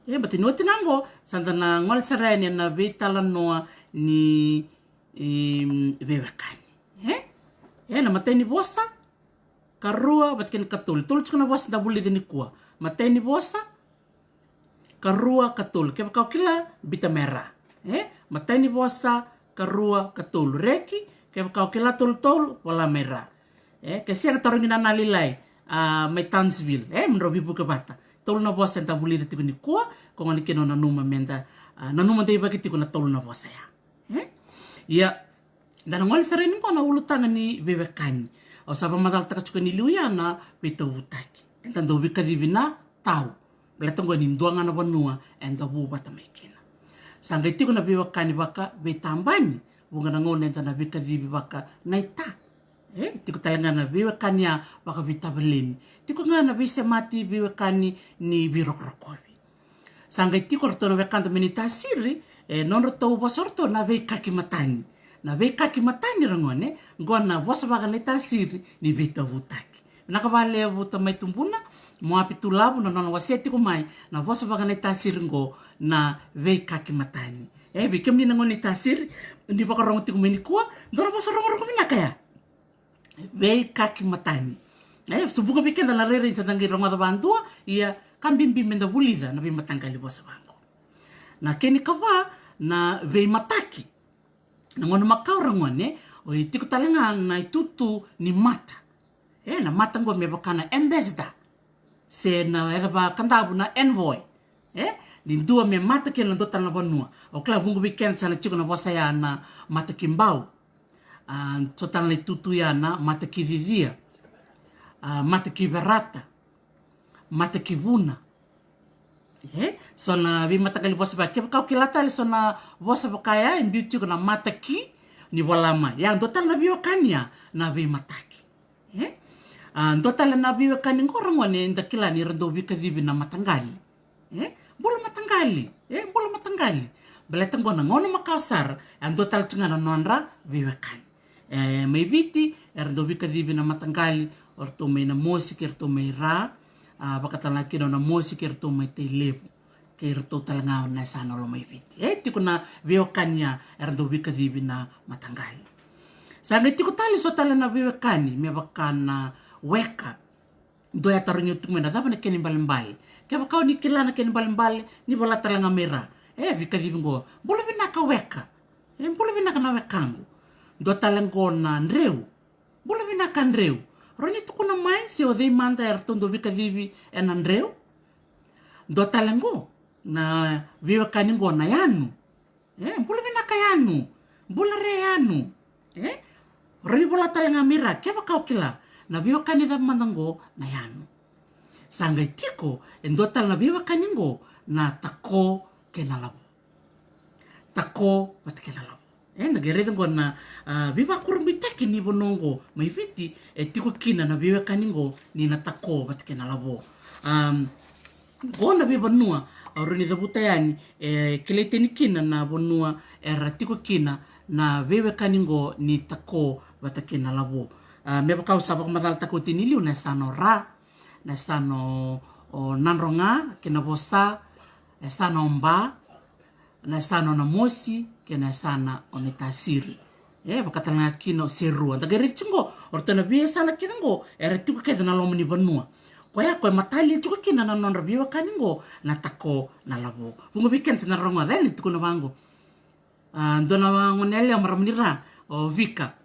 bati no tinango sanda na ngol sarani na vital no ni vevakani na mateni bosa karua batken katul tulchuna bosa da buli dini kuwa mateni bosa karua katul ke kau kila bita merah mateni bosa karua katul reki ke kau kila tol wala merah ke siang tarungina nalilai mai Townsville menrobi buka bata tol na bosa da buli dini kuwa ko ngani keno na numa menda na numa dei bakiti kuna tol na bosa ya dan ngol sereni ko na ulutanga ni bebekani o saba madal taka chuka ni liuyana pito utaki entan do bikadibina tau beletongo ni nduanga na banua enda bu bata mekina sanga tiko na bebekani baka betambani bunga na ngone entan na bikadibi baka naita tiko talanga na bebekani ya baka vitabeleni tiko nga na bise mati bebekani ni birokrokovi sanga tiko rtono bekanta menitasiri non rto basorto na be kaki matani na ve kaki matani rangone ngona vosa vakale tasiri ni veta vutaki nakavale vuta mai tumbuna mo apitu labu na nona waseti ko mai na vosa vakale tasiri ngo na ve kaki matani vi kemni na ngoni tasiri ni vakarongo tiku meni kuwa ndora vosa rongo minaka ya ve kaki matani subuka pikenda na rere intangi rongo da bandua ia kambimbi menda vulida na ve matangali vosa vango na keni kava na ve mataki na ngono makau rangone o itiku talenga na itutu ni mata na mata ngo mebakana ambassador se na era ba kandabu na envoy ni dua me mata ke ndo tana bonua o kla bungu weekend sana chiko na bosa ya na mata kimbau totana itutu ya na mata kivivia mata kiverata mata kivuna so na vi mata kali bosa ba ke kau kilata le so na bosa bakaya imbiu na mata ki ni walama ya ndotal na bio kania na vi mataki ndotal na bio kani ngorongone ndakila ni rendo vika vivi na matangali bolo matangali bala tangona ngono makasar ndotal tungana nonra viva kani mai viti rendo vika vivi na matangali orto mai na musik orto mai ra bakatala kino na musik orto mai te levu ke orto talanga na sana lo mai viti tiko na viokania rendo vika vivi na matangali sa tiko tali so tala na viokani me bakana weka doya tarinyo tumena dapa na keni mbalimbali kaya bakau ni kilana keni mbalimbali ni wala talanga mera vika vivi ngo bolo binaka weka bolo binaka na wekangu do talango na ndreu bolo binaka ndreu roni tukuna mai se o dei manda ertondo vika vivi en andreu do talango na viva kaningo na yanu bolo binaka yanu bolo re yanu roni bola talanga mira kaya bakau kila na viva kanida mandango na yanu sanga tiko endo tal na viva kaningo na tako kenalabu tako wat kenalabu na gerede ngo na viva kurumbitaki ni bonongo mai viti tiko kina na viva kaningo ni na tako wat kenalabu gona viva nua roni da butayani keleteni kina na bonua era tiko kina na viva kaningo ni tako wat kenalabu me bakau sabak madal tako tiniliu na sano ra na sano o nanronga kena bosa na sano mba na sano na mosi kena sana onetasiri bakatanga kino seru anda gere chingo ortana biesa la kingo era tuku keda na lomni banua koya ko matali tuku kina na non rabio kaningo na tako na labo bungo weekend na ronga deni tuku na bango dona ngonele amramnira o vika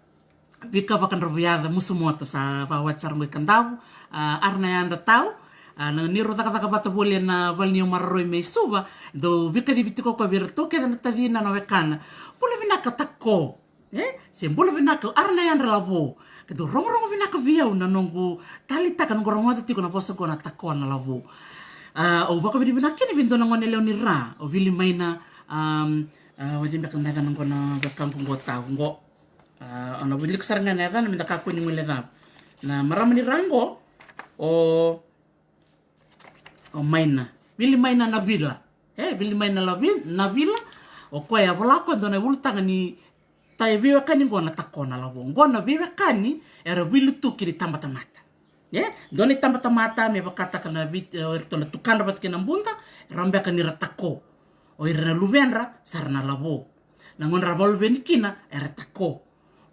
vakan roviada musumoto sa vawachar mo kandavu arna yanda tau na niro taka bata bole na valnio marroi me suba do vika di vitiko ko virto ke na tavina na wekana bole vinaka tako se bole vinaka arna yanda lavo ke do rongo vinaka via una nongu tali taka nongo rongo tiko na posa ko na tako na lavo o baka vi vinaka ni vindo na ngone leoni ra o vili maina wajin baka na nongo na kampung gota ngo ana bilik sarangan ya kan minta kaku ni mulai na maramani rango o maina bili maina na vila bili maina na vila o koya bolako dona bultanga ni tai viwa kani ngona takona lavo ngona viwa kani era vilu tuki ni tambata mata doni tambata mata me bakata kana vit ertona tukanda bat kena bunda rambe kani ratako o irna luvenra sarna lavo na ngon rabol venikina era tako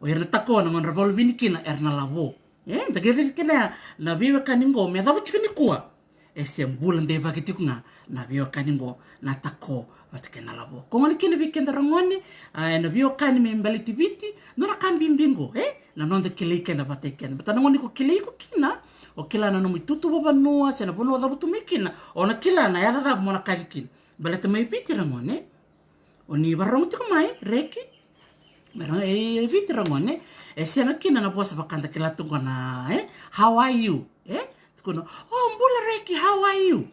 o irna tako na ngon rabol venikina erna lavo ndagere kena na viwa kani ngo me davu chikini kuwa ese bulan de bagiti kunga na viwa kani ngo na tako bat kena lavo ko ngoni kini weekend rangoni na viwa kani me mbaliti biti nona kambimbingo na nonde kile kena batekena batana ngoni ko kile ko kina o kila na no mitutu baba noa sena bono da butu mekina ona kila na ya da mona kalikin balata mai biti rangone oni barong tiko mai reki mera biti rangone sena kina na bosa bakanda kila tungo na how are you tiko no mbula reki how are you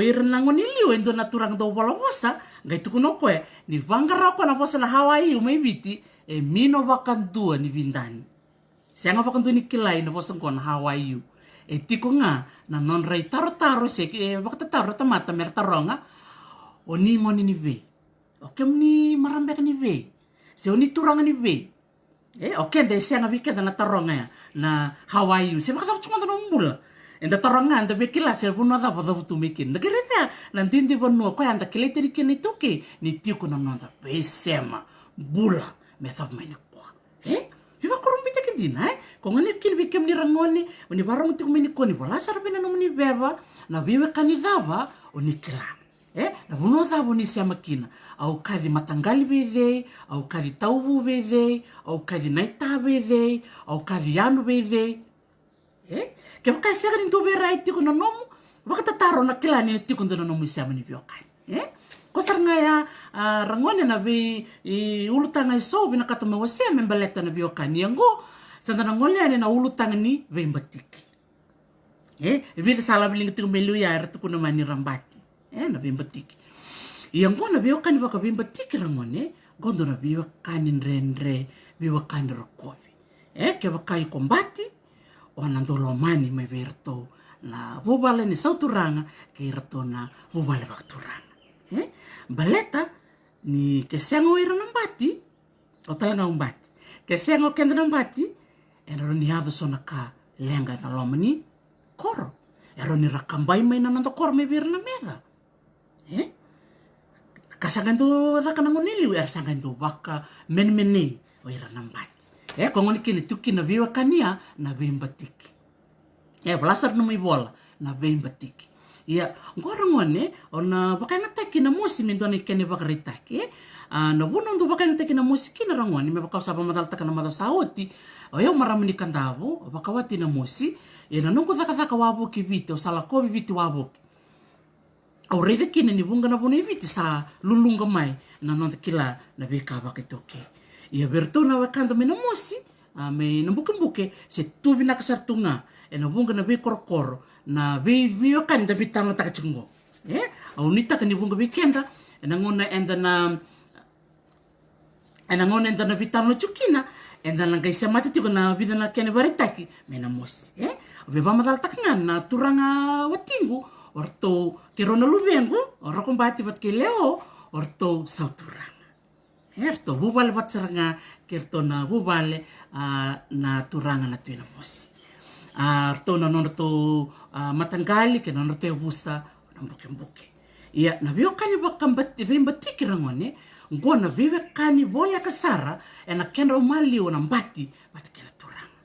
iran langoni liu endo na turang do bola bosa ngai tuku no koe ni vangara ko na bosa na how are you mai biti mino bakan dua ni vindani sianga bakan dua ni kilai na bosa ko na how are you tiko nga na non rei taro se bakta taro tamata mer taronga oni moni ni ve kem ni marambe kan ni ve. Se oni turanga ni ve. Oke nda sia na vike na taronga ya. Na how are you? Se makata cuma na umbula. Enda taronga anda vekila se vuno da boda vutu mikin. Nda kereta na ndindi vonu ko anda kelete ni keni toke ni tiku na nonda besema bula method mene kwa. Viva kurumbita kedina ko ngani kin vikem ni rangoni oni barong tiku meni koni bola sarbena no meni beba na vive kanidava oni kila. Na vuno da boni se makina au kadi matangali vede au kadi tauvu vede au kadi naita vede au kadi anu vede ke baka sega ni tobe right ko no nomu baka tataro na kila ni tiko ndo nomu se mani biokai ko sarnga ya rangone na bi ulutanga so bina katama wase membaleta na biokani yango sandana ngole ane na ulutanga ni vembatiki vile sala biling tiko melu ya ertu kuna mani rambati na bimbatiki yang gona biokani baka bimbatiki rangone gondo na biokani nrendre biokani rokovi ke baka i kombati ona ndolo mani me verto na vuvale ni sauturanga ke irato na vuvale bakturanga baleta ni kesengo ira nambati o talanga umbati kesengo kenda nambati ero ni ado sona ka lenga na lomani koro ero ni rakambai mai na nando koro me virna mega kasaganto da kana monili er sanganto baka menmeni o ira nambati ko ngoni kini tuki na viwa kania na bimbatiki blasar no bola na bimbatiki ya ngora ngone ona baka nataki na mosi mindone kene bakaritaki na buno ndo baka nataki na mosi kina rangoni me baka saba madal takana mada saoti o yo maramini kandavo baka wati na mosi na nongo daka wabo ki vite o sala ko vite wabo au reve kine ni bunga na bono vite sa lulunga mai na nonda kila na beka baka toke ia bertona wakanda me na mosi me na buke se tuvi na kasartunga na bunga na be korokoro na be kan da bitanga takachingo au nita kan bunga weekenda na ngona enda na bitanga chukina enda na gaisa mati tiko na vida na kene baritaki me na mosi be vama dal taknga na turanga watingu orto kerona luvengu orokombati vat keleo orto sauturanga erto bubale batsaranga kerto na bubale na turanga na tuina mosi arto na nono matangali ke nono te busa na mbuke ia na bio kani bakambati vembati kirangone ngona vive kani boya kasara na kenra mali ona mbati batkena turanga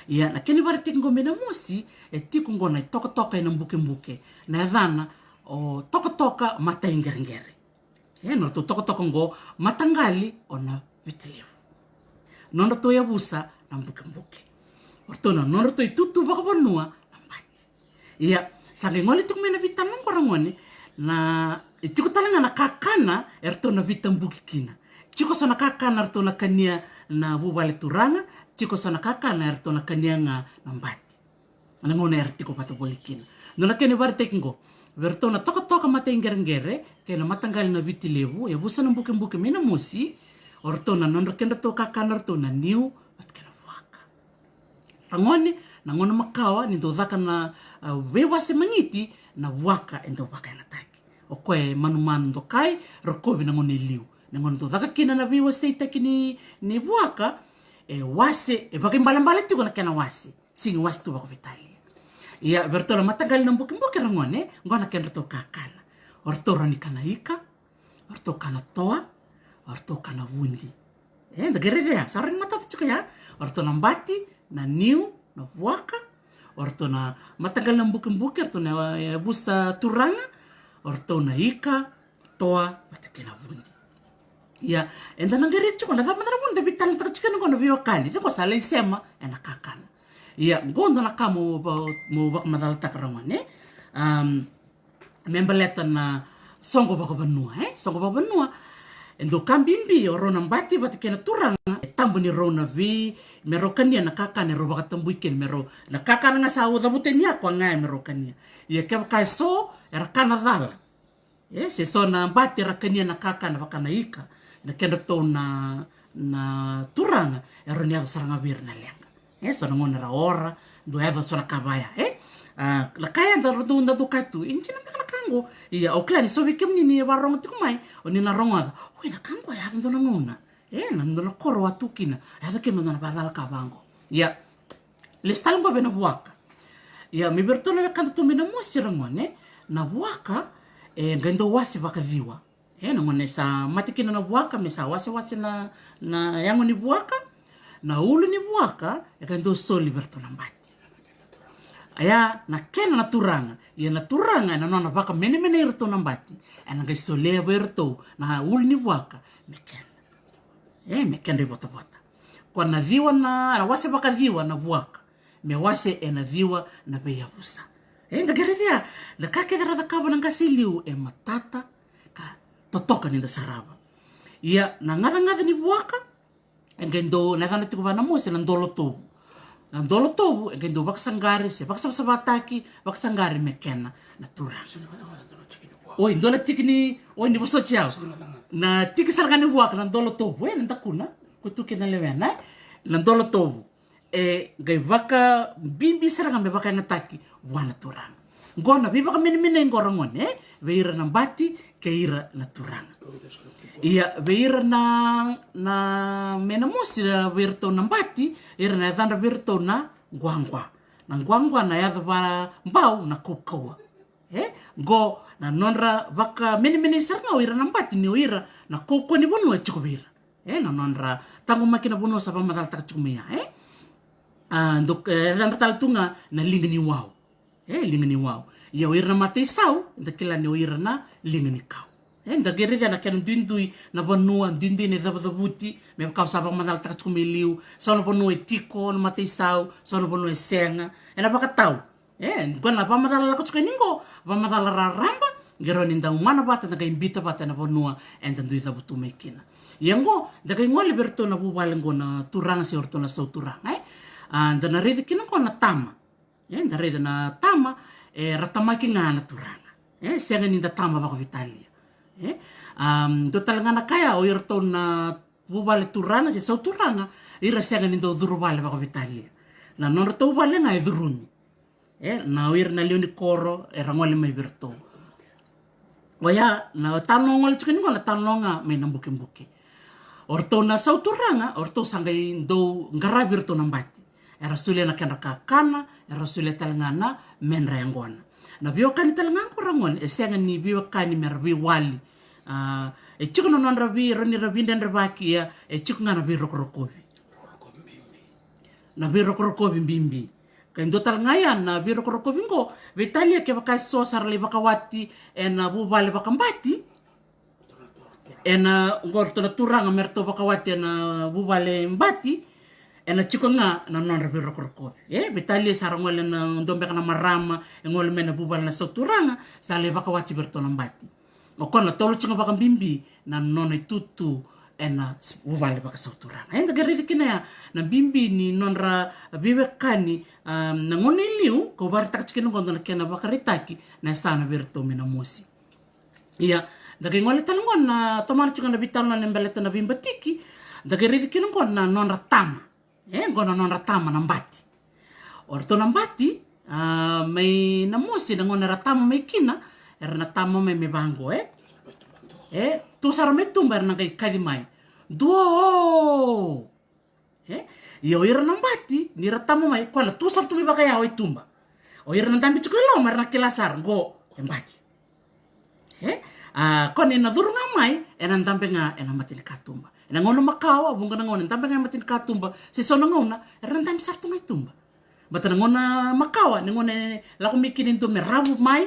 ia na keni bartik ngome na mosi tiku ngona toka na mbuke na vana o toka mata ingerengere no to toko ngo matangali ona vitilivu nono to yabusa na mbuke ortona nono to tutu bakabonua na mbati ia sange ngoli tuk mena vitamang korangone na itiko talanga na kakana ertona vitambuki kina chiko sona kakana ertona kania na bubale turanga chiko sona kakana ertona kania na mbati ana ngone ertiko patabolikina nona kene bartek ngo vertona toka mata ingerengere kena matangali na vitilevu ya busa na mbuke mena mosi ortona nonro kenda to kakana ortona niu batkena waka rangone na ngona makawa ni dodaka na wewa se mangiti na waka endo waka na taki okoe manuman do kai rokobi na ngone liu na ngona dodaka kina na wewa se taki ni waka wase baka mbala tiko na kena wase singi wase tu bako vitali ia bertola matangali na mbuke rangone ngona kenda to kakana orto rani kana ika orto kana toa orto kana wundi da gerevea sarin mata tuka ya orto na mbati na niu na waka orto na matangali na mbuke orto na busa turanga orto na ika toa batakena wundi ia enda na gere chuko na madara wundi bitan takachika ngona biokani tiko sala isema ena kakana ia gondo na kamo mo bak madal takrangane membaleta na songo bako banua songo bako banua endo kambimbi orona mbati batikena turanga tambo ni rona vi merokania na kakane ro baka tambuiken mero na kakana nga sa uda butenia kwa nga merokania ia ke baka so era kana dala se so na mbati rakania na kakana baka na ika na kenda to na turanga eronia saranga bir na lenga so na ngona ora do eva so na kabaya la kaya da rotunda do katu inchina na kango ia oklani so wikem ni warong tu mai oni na ronga oi na kango ya ndo na ngona na ndo na koro atukina ya ke ndo na badala kabango ia le stalgo bena buaka ia mi bertona be kanto tu mena mosirangone na buaka ngendo wasi vakaviwa na ngone sa matikina na buaka me sa wasi na yango ni buaka na ulu ni buaka ngendo soli bertona mbati aya na kena na turanga ia na turanga na nona baka mene irto na mbati na ngai sole berto na ulu ni buaka me kena me kena bota kwa na viwa na wasi vakaviwa na buaka me wase na viwa na beya busa nda gerevia na kake dara da kaba nanga siliu matata ka totoka ni da saraba ia na ngada ni buaka ngendo na kana tikuba na mose na ndolo tobu ngendo baksangari se baksabataki baksangari mekena na turang oi ndola tikini oi ni boso chao na tiki sargani buaka na ndolo tobu nda kuna kutuki na lewena na ndolo tobu gai vaka bimbi seranga me vaka ngataki wana turanga ngona bibaka mene ngorangon veira na mbati keira na turanga ia veira na mena mosi virto na mbati ira na danda virto na ngwangwa na yadha bara mbau na kokawa go na nonra vaka mene seranga ira na mbati ni ira na koko ni bono chikubira na nonra tangu makina bono sa pamadal takchumia ndok dan taltunga na lingani wow lingani wow ia oira matei sau ndakila ni oira na lingani kau nda gerevia na kan dindui na banua dindi ne dabuti me kau saba madal takchumiliu sa no bono etiko na matei sau sa no bono senga na baka tau ngona pa madal la kutsuka ningo pa madal ramba geroni nda umana bata na imbita bata na bonua ndui dabutu mekina yango daga ngoli berto na bubalengo na turanga se orto na sau turanga nda na rede kina ko na tama nda rede na tama ratamaki nga na turanga senga ni nda tama bako vitalia do talanga na kaya o irto na bubale turanga se sau turanga ira senga ni do durubale bako vitalia na non rto bale nga duruni na ir na leoni koro rangole mai berto waya na tanongol chukini ko na tanonga mai nambuke orto na sau turanga orto sangai do ngarabi rto na mbati era sulia na kena kakana era sulia talangana menra yangona na biokani talangan korangon senga ni biokani merbi wali chikuno non rabi roni rabi den rabaki ya chikuna na bi rokrokobi na bi rokrokobi bimbi kan do talangaya na bi rokrokobi ngo vitalia ke baka sosar le baka wati na bubale baka mbati ngorto na turanga merto baka wati na bubale mbati chiko nga na non rabi rokrokobi vitalia sarangole na ndombe kana marama ngole mena bubale na soturanga sale baka wati berto na mbati okona tolo chinga baka bimbi na non tutu bubale baka soturanga nda geridi kina ya na bimbi ni nonra bibekani na ngoni liu ko bar tak chikino gondo na kena baka ritaki na sana berto mena mosi ia daga ngole talongon na tomar chinga na bitalo na mbeleta na bimbatiki daga geridi kina na nonra tama ngona non ratama na mbati orto na mbati mai na mosi na ngona ratama mai kina era na tama mai me bango tu sar me tumba na kai kalimai do yo ira na mbati ni ratama mai kwala tu sar tu mi baka ya tumba o ira na tambi chikulo mar na kilasar go mbati kone na durunga mai ena ndambe nga ena matin katumba ena ngono makawa bunga na ngono ndambe nga matin katumba se sono ngona ena ndambe sartu mai tumba bata na ngona makawa ni ngone la ko mikini ndo me rabu mai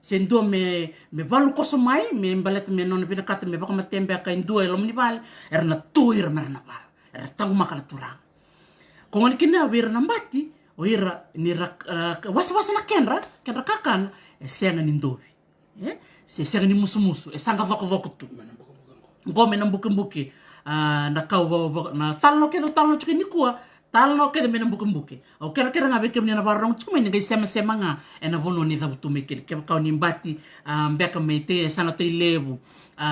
se ndo me valu koso mai me mbalet me non bina kata me baka matembe ka ndo elo mni bal ena tuir merna bal ena tangu makala turang ko ngoni kina wir na mbati o ira ni wasa na kenra kakan senga ni ndovi se senga ni musu sanga voko tu ngome na mbuke na kau na talno ke talno chukini kuwa talno ke mena buke o kera ngabe ke mena barong cuma ni gai sema nga ena bono ni tabu tumeke ke ka ni mbati mbeka mete sana te lebu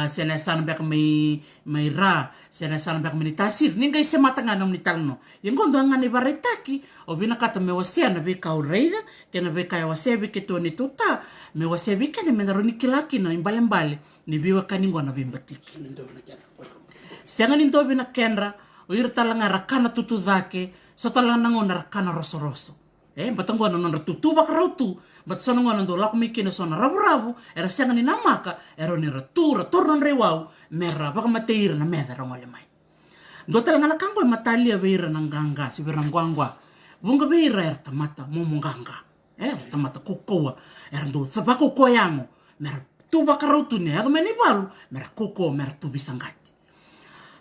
sena sana mbeka mai ra sena sana mbeka ni tasir ni gai sema tanga no ni talno yengondo ngani baretaki o bina kata me wase na be ka ureida ke na be ka wase be ke to ni tuta me wase be ke mena roni kilaki na imbale ni biwa kaningo na bimbatiki senga ni ndo bina kenra o ira talanga rakana tutu dhake so talanga ngona rakana roso batangwa na tutu bakrautu bat sono ngona ndo lak mikina sona rabu era senga ni namaka era ni ratura tornon rewau mera baka mateira na meda rongole mai ndo talanga na kango matalia beira na nganga si berangwangwa bunga beira era tamata momonganga tamata kukoa era ndo sabako koyango mera tu bakrautu ne ado meni balu mera kuko mera tu bisangati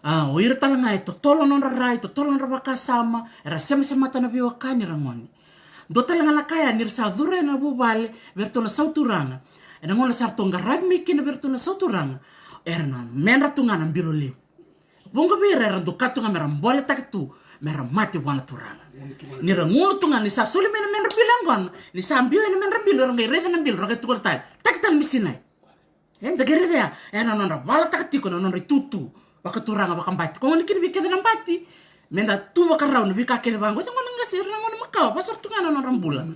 o ira talanga e tolo non rai tolo non bakasama era sema tana biwa kani rangoni do talanga la kaya nir sa dure na bubale verto na sauturanga ena ngona sarto ngarai mikina verto na sauturanga erna menra tunga na bilo leu bongo bira era do katunga mera mbole taktu mera mati wana turanga ni rangono tunga ni sa soli menra bilangon ni sa ambio ena menra bilo rangai reda na bilo rangai tukol tal taktan misinai enda geredea era non bala taktiko non ritutu bakaturanga bakambati ko ngoni kini bikete nambati menda tu bakarau no bikake bango ngona ngasir ngona makau pasar tungana non rambula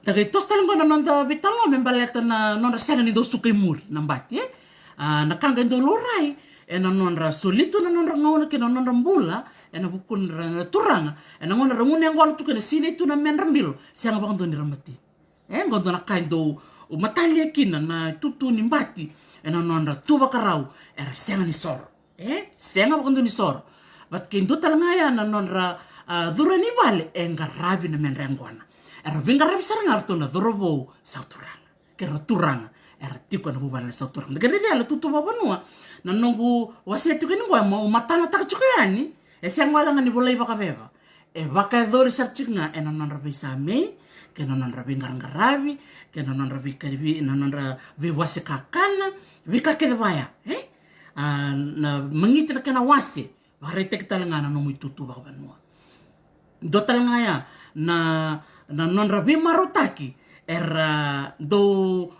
tagai tos talanggo na non da bitalo membaleta na non rasana ni do sukai mur nambati na kanga ndo lorai non ra solito na non ngona ke non rambula bukun turanga ngona rangune ngona tu ke sine tu na men rambilo sianga bakando ni ramati ngondo na kaindo o matalia kina na tutu ni mbati non tu bakarau era senga ni sor senga bakando ni sor bat kendo talanga ya non ra durani vale engaravi na menrengwana era bingaravi saranga arto na dorobo sauturanga ke roturanga era tiko na bubala sauturanga gere vela tutu babanua na nongu waseti kini ngwa mo matana takchukani senga wala ngani bolai bakabeba baka dori sarchinga non ra bisame ke non ra bingaravi ke non ra bikarivi non ra wase kakana vika ke vaya na mangita kana wase barete talanga na no muitutu babanua do talanga ya na non rabi marotaki era do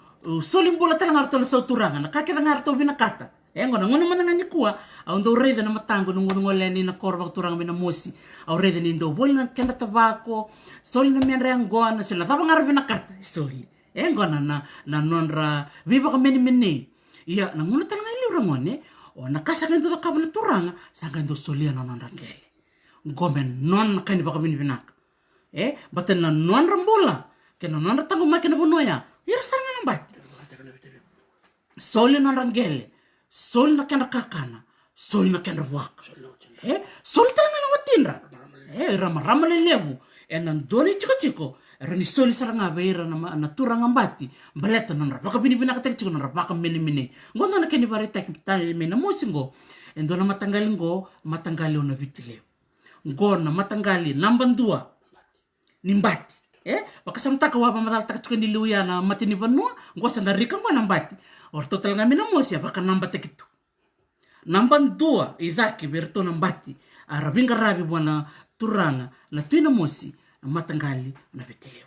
solimbola talanga arto na sauturanga na kakira ngarto binakata ngona mananga ni kuwa au ndo rede na matango ngole ni na korba turanga mina mosi au rede ni ndo bol na kenda tabako soli na menre ngona sela taba ngarbi nakata soli ngona na non ra viva ka meni iya na ngona talanga ili ramone o nakasa ngendo ka bana turanga sanga ndo solia non rangele ngomen non kani baka binaka baten na non rambula ke non tango makena bonoya ira sanga nambati soli non rangele soli na kena kakana soli na kena waka soli talanga na watindra rama le lebu ndoni chiko rani soli saranga beira na turanga mbati baleta non ra baka bini ka chiko non ra baka mene ngono na keni bareta kitale mena mosingo ndona matangali ona vitile ngona matangali nambandua nimbati baka samtaka waba madal takchiko ni luya na matini vanua ngosa ndarika ngona mbati orto talanga mena mosi baka nambate kitu nambandua idaki berto nambati arabinga rabi bwana turanga na tuina mosi matangali na vitile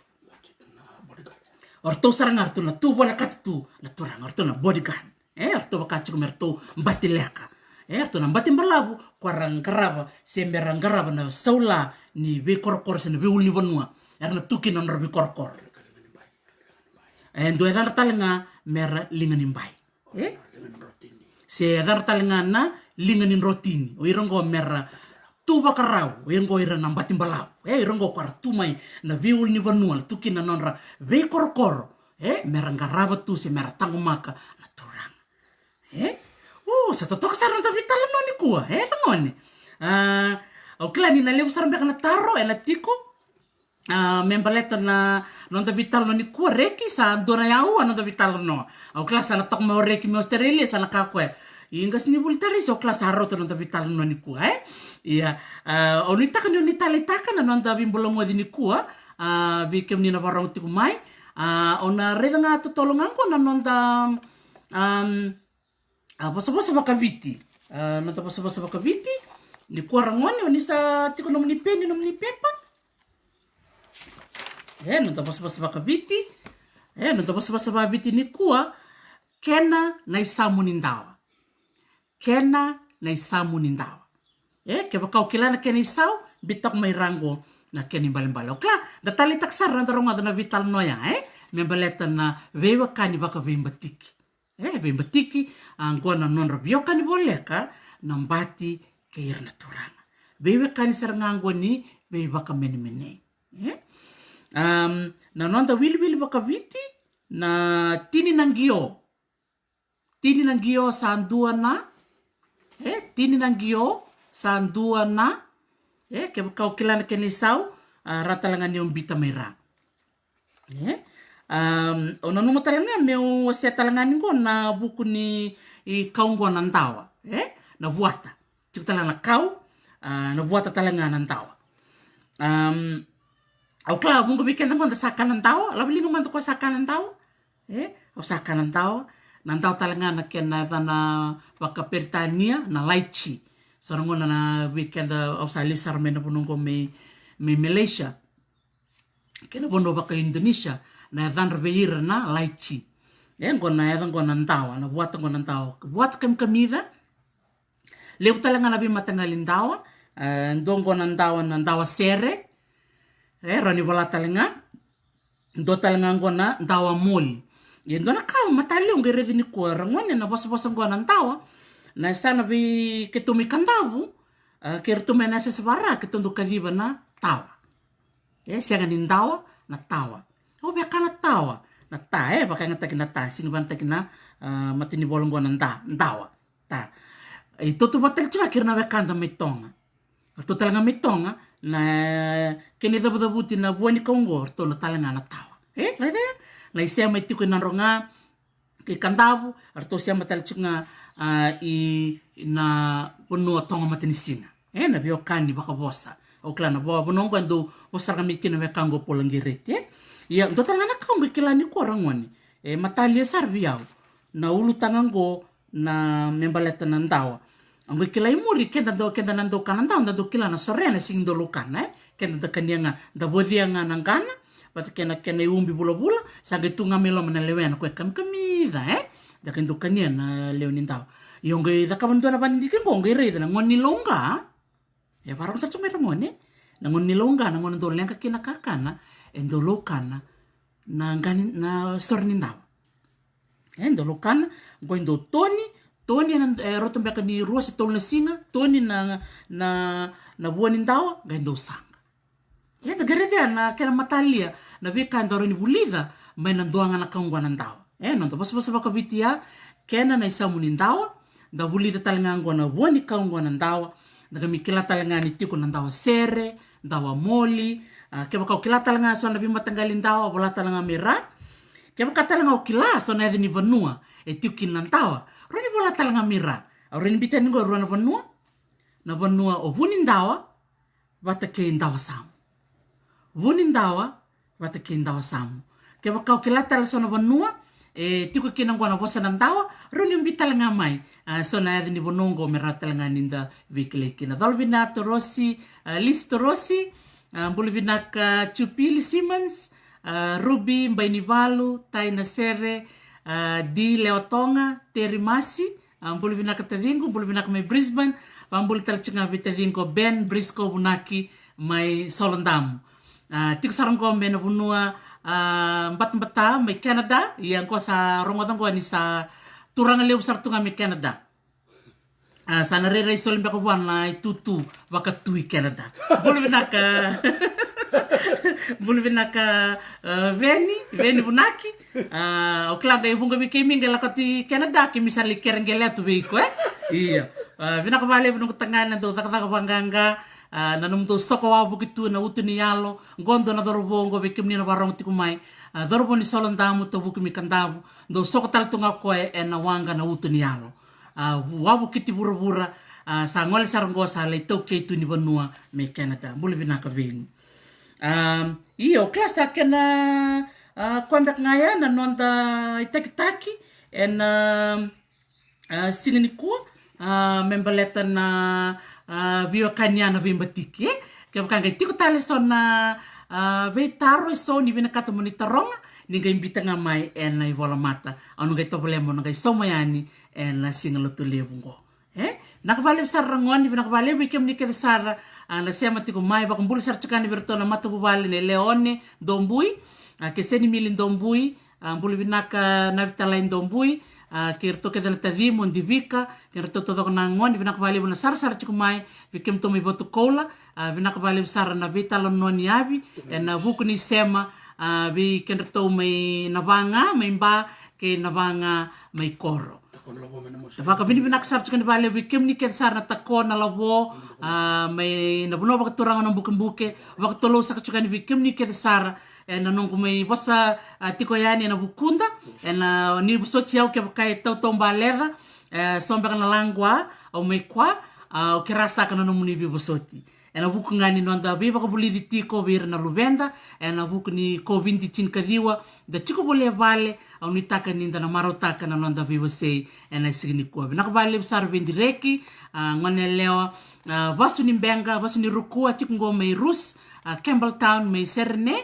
orto saranga arto na tu bola katu na turanga orto na bodyguard orto baka chiko merto mbati leka orto na mbati mbalabu kwarang garaba semberang garaba na saula ni be korkor sen be ulni bonua erna tuki na be korkor endo edar talanga mera lingani mbai se edar talanga na lingani rotini o irongo mera tu bakarau yengo ira na mbati mbalabu irongo kwar tu mai na be ulni bonua tuki na nonra be korkor mera garaba tu se mera tangumaka na turang sa totok sarang ta vitala noni kuwa noni o klani na lewu sarang beka na taro ela tiko membaleta na non ta vitala noni kuwa reki sa dona yau non ta vitala no o klasa na tok mo reki mo Australia sa nakakwe ingas ni bultari so klasa harota non ta vitala noni kuwa iya o nita kan noni talitaka na non ta bimbolongo di ni kuwa bikem ni na barong tiku mai ona reda nga tutolongan ko na non ta basa-basa bakaviti. Nata basa-basa bakaviti. Ni kuwa rangoni wanisa tiko nomni peni nomni pepa. No tabasa bakabiti. No tabasa bakabiti ni kuwa kena na isamu nindawa. Kena na isamu nindawa. Keba kau kilana kena isau bitak may rango na kena imbalimbala. Okla, datali taksar na darong na vital noya. Membaleta na vewa kani baka vimbatiki. Vimbatiki ang gua na non rabio kani boleka nambati kair naturanga. Vewa kani sarangangwa ni vewa baka mene. Na nonda wili baka viti na tini nangio. Tini nangio sa andua na. Tini nangio sa andua na. Kaya kau kilana kena isau ratalangan yung bita merah. Ona numa talanga meu se talangan ngo na buku ni I kaunggo nantawa. Na vuata. Cik talanga kau na vuata talanga nantawa. Au kla bungo bikin tango da saka nantawa. Labi lino manto ko saka nantawa. Au saka nantawa. Nantawa talanga na kena na waka Pertania na laichi. Sarangona na weekend au salisar mena punungko me Malaysia. Kena bondo baka Indonesia. Na dan rebeir na laichi. Ngona ngona nantawa. Na buat ngona nantawa. Buat kamida. Leu talanga na bimatangalin dawa. Ndongo nandawa sere. Rani wala talanga. Ndo talanga ngona dawa moli. Ndo na kau matali ngere ni ko rangone na bosa ngona nandawa. Na sana bi ketumi kandavu. Kertume na sesvara ketundu kadiba na tawa. Sianga nindawa na tawa. Be kana tawa. Na ta baka ngata kina ta sing banta kina matini bolongo nanda ndawa. Ta. Ito tu batal chua kirna be kanda metonga. To talanga metonga na kini dabuti na buani kongo to na talanga na tawa. Rede? Na isia meti ko nanronga ke kandavu arto sia matal chunga na pono tonga matini singa. Na bio kani baka bosa. O klana bo bonongo ndo bosarga mikina be kango polangirete. Ya, ndo talanga kau ngikilani ko rangoni. Matalia sarviau. Na ulu tangango na membaleta nandawa. Ang kilay muri kenda nando kananda nando kilana sorena sing dolokana kenda da kanianga da bodia nga nangana pat kena umbi bula sagetunga melo manalewen ko kamida da kendo kania na leonindawa. Yonge da kabandona bandiki ngonge re na ngoni longa. Ya parang sa chumera ngoni. Na ngoni longa na ngoni doleng kina kakana endolokana na ngani na sornindawa. Endolokana goindo Toni na rotombeka ni rua se tolna singa, Toni na buanindawa gaindo sanga. Da garede na kena matalia na beka ndoro ni bulida mai na ndoanga na kaungwa nandawa. Nando basa baka vitia kena na isamu nindawa da bulida talangangwa na buani kaungwa nandawa daga mikila talangani tiko nandawa sere, ndawa moli, keba kau kila talanga so na bimatangalindawa bola talanga mera. Keba katalanga ukila so na edini vanua tiko nandawa. Rani bola talanga mira. Rani bitani go ruana vanua. Na vanua o vunindawa wata ke indawa samu. Vunindawa wata ke indawa samu. Keba kau kila tala so na vanua tiko kinangwa na bosa nandawa rani bitalanga mai. So na edini vonongo mera talanga ninda vikile kina. Dalvinato Rossi, Listo Rossi, Bulivinaka Chupili Simmons, Ruby Mbainivalu, Taina Sere, di Leotonga, Terimasi, Bulivinaka Tadingo, Bulivinaka may Brisbane, Bulitalchunga Vitadingo, Ben Brisco Bunaki, may Solondamu. Tikusarangko mena bunua mbata may Canada, yang ko sa rongodang ni sa turang leo sartunga may Canada. Sana re solimbe ko buwan na tutu wakatui Canada. Bulvinaka Veni Bunaki. O klada e bunga bike minga lakati Canada ki misali kerengele tu biko Iya. Vinaka vale bunga tangana do takataka vanganga nanum to soko wa bukitu na utuni yalo gondo na dorobongo bike mnina barong tikumai. Dorobo ni solondamu to bukumi kandabu do soko taltunga ko na wanga na utuni yalo. Wabu kiti bura-bura sa ngole saranggo sa le toke tu ni vanua me Canada bule binaka veni. Iyo klasa kena kondak ngaya na nonda itaki-taki en singini ko membaleta na viwa kaniana vimbatiki ke vakanga tiko tale sona ve taro e so ni vina kata monitaronga ninga imbitanga mai ena i vola mata anu ngai tovolemo ngai soma yani ena singa lotu levungo nakavale sarra ngoni nakavale wikem ni ke sarra na sema tiko mai vakumbulu sar chakani virtona mata buvale ne leone dombui ke seni milin dombui mbulu vinaka navitala dombui ke rto ke dela tavimo ndivika ke rto todo na ngoni vinakavale na sar chiko mai vikem tomi botu kola vinakavale sarra na vitala noni abi na vuku ni sema vi ke rto mai navanga mai mba ke navanga mai koro Vaka vini vina kasar chikani vale vikem ni ket sar na tako na lavo mai na buno vaka turanga na buke vaka tolo sak chikani vikem ni ket sar na nongu mai vosa tiko yani na bukunda na ni busoti au ke kai tau tau baleva somba na langwa au mai kwa o ke rasa kana no muni busoti na vuku ngani no anda viva ko buli tiko vir na luvenda na vuku ni COVID-19 kadiwa da tiko bole vale au ni taka ninda na marotaka na nonda viva sei na signi ko na vale sar vendireki ngone leo vasu ni mbenga vasu ni rukua tiko ngoma i rus Campbelltown mai serne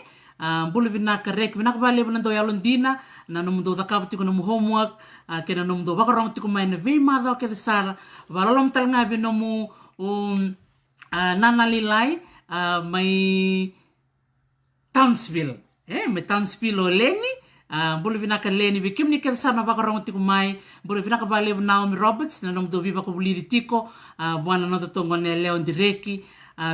bulu vinaka rek vinaka vale na do yalondina na no mundo da tiko no homework ke na no mundo vakarong tiko mai na vi mother ke sara valolom talnga vi no mu nana lilai mai Townsville mai Townsville o leni bulu vinaka leni vikim ni ke sana vakarong tiko mai bulu vinaka vale Naomi Roberts na nom do viva ko buliri tiko buana no to ngone Leon Direki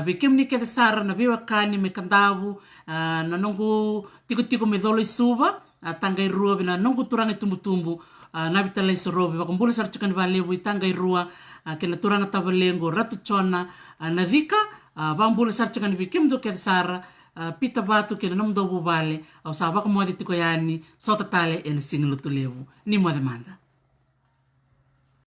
vikim ni ke sara na viva kani me kandavu na nongu tiko me dolo suva tangai rua na nongu turanga tumbu na vitala isorobe vakumbula sar chikan vale wi tangai rua ke na turanga tabalengo ratu chona na vika vambula sar chikan vikim do ke sara pita batu ke na nom do buvale au sa vakumodi tiko yani sota tale en singlu tulevu ni mo demanda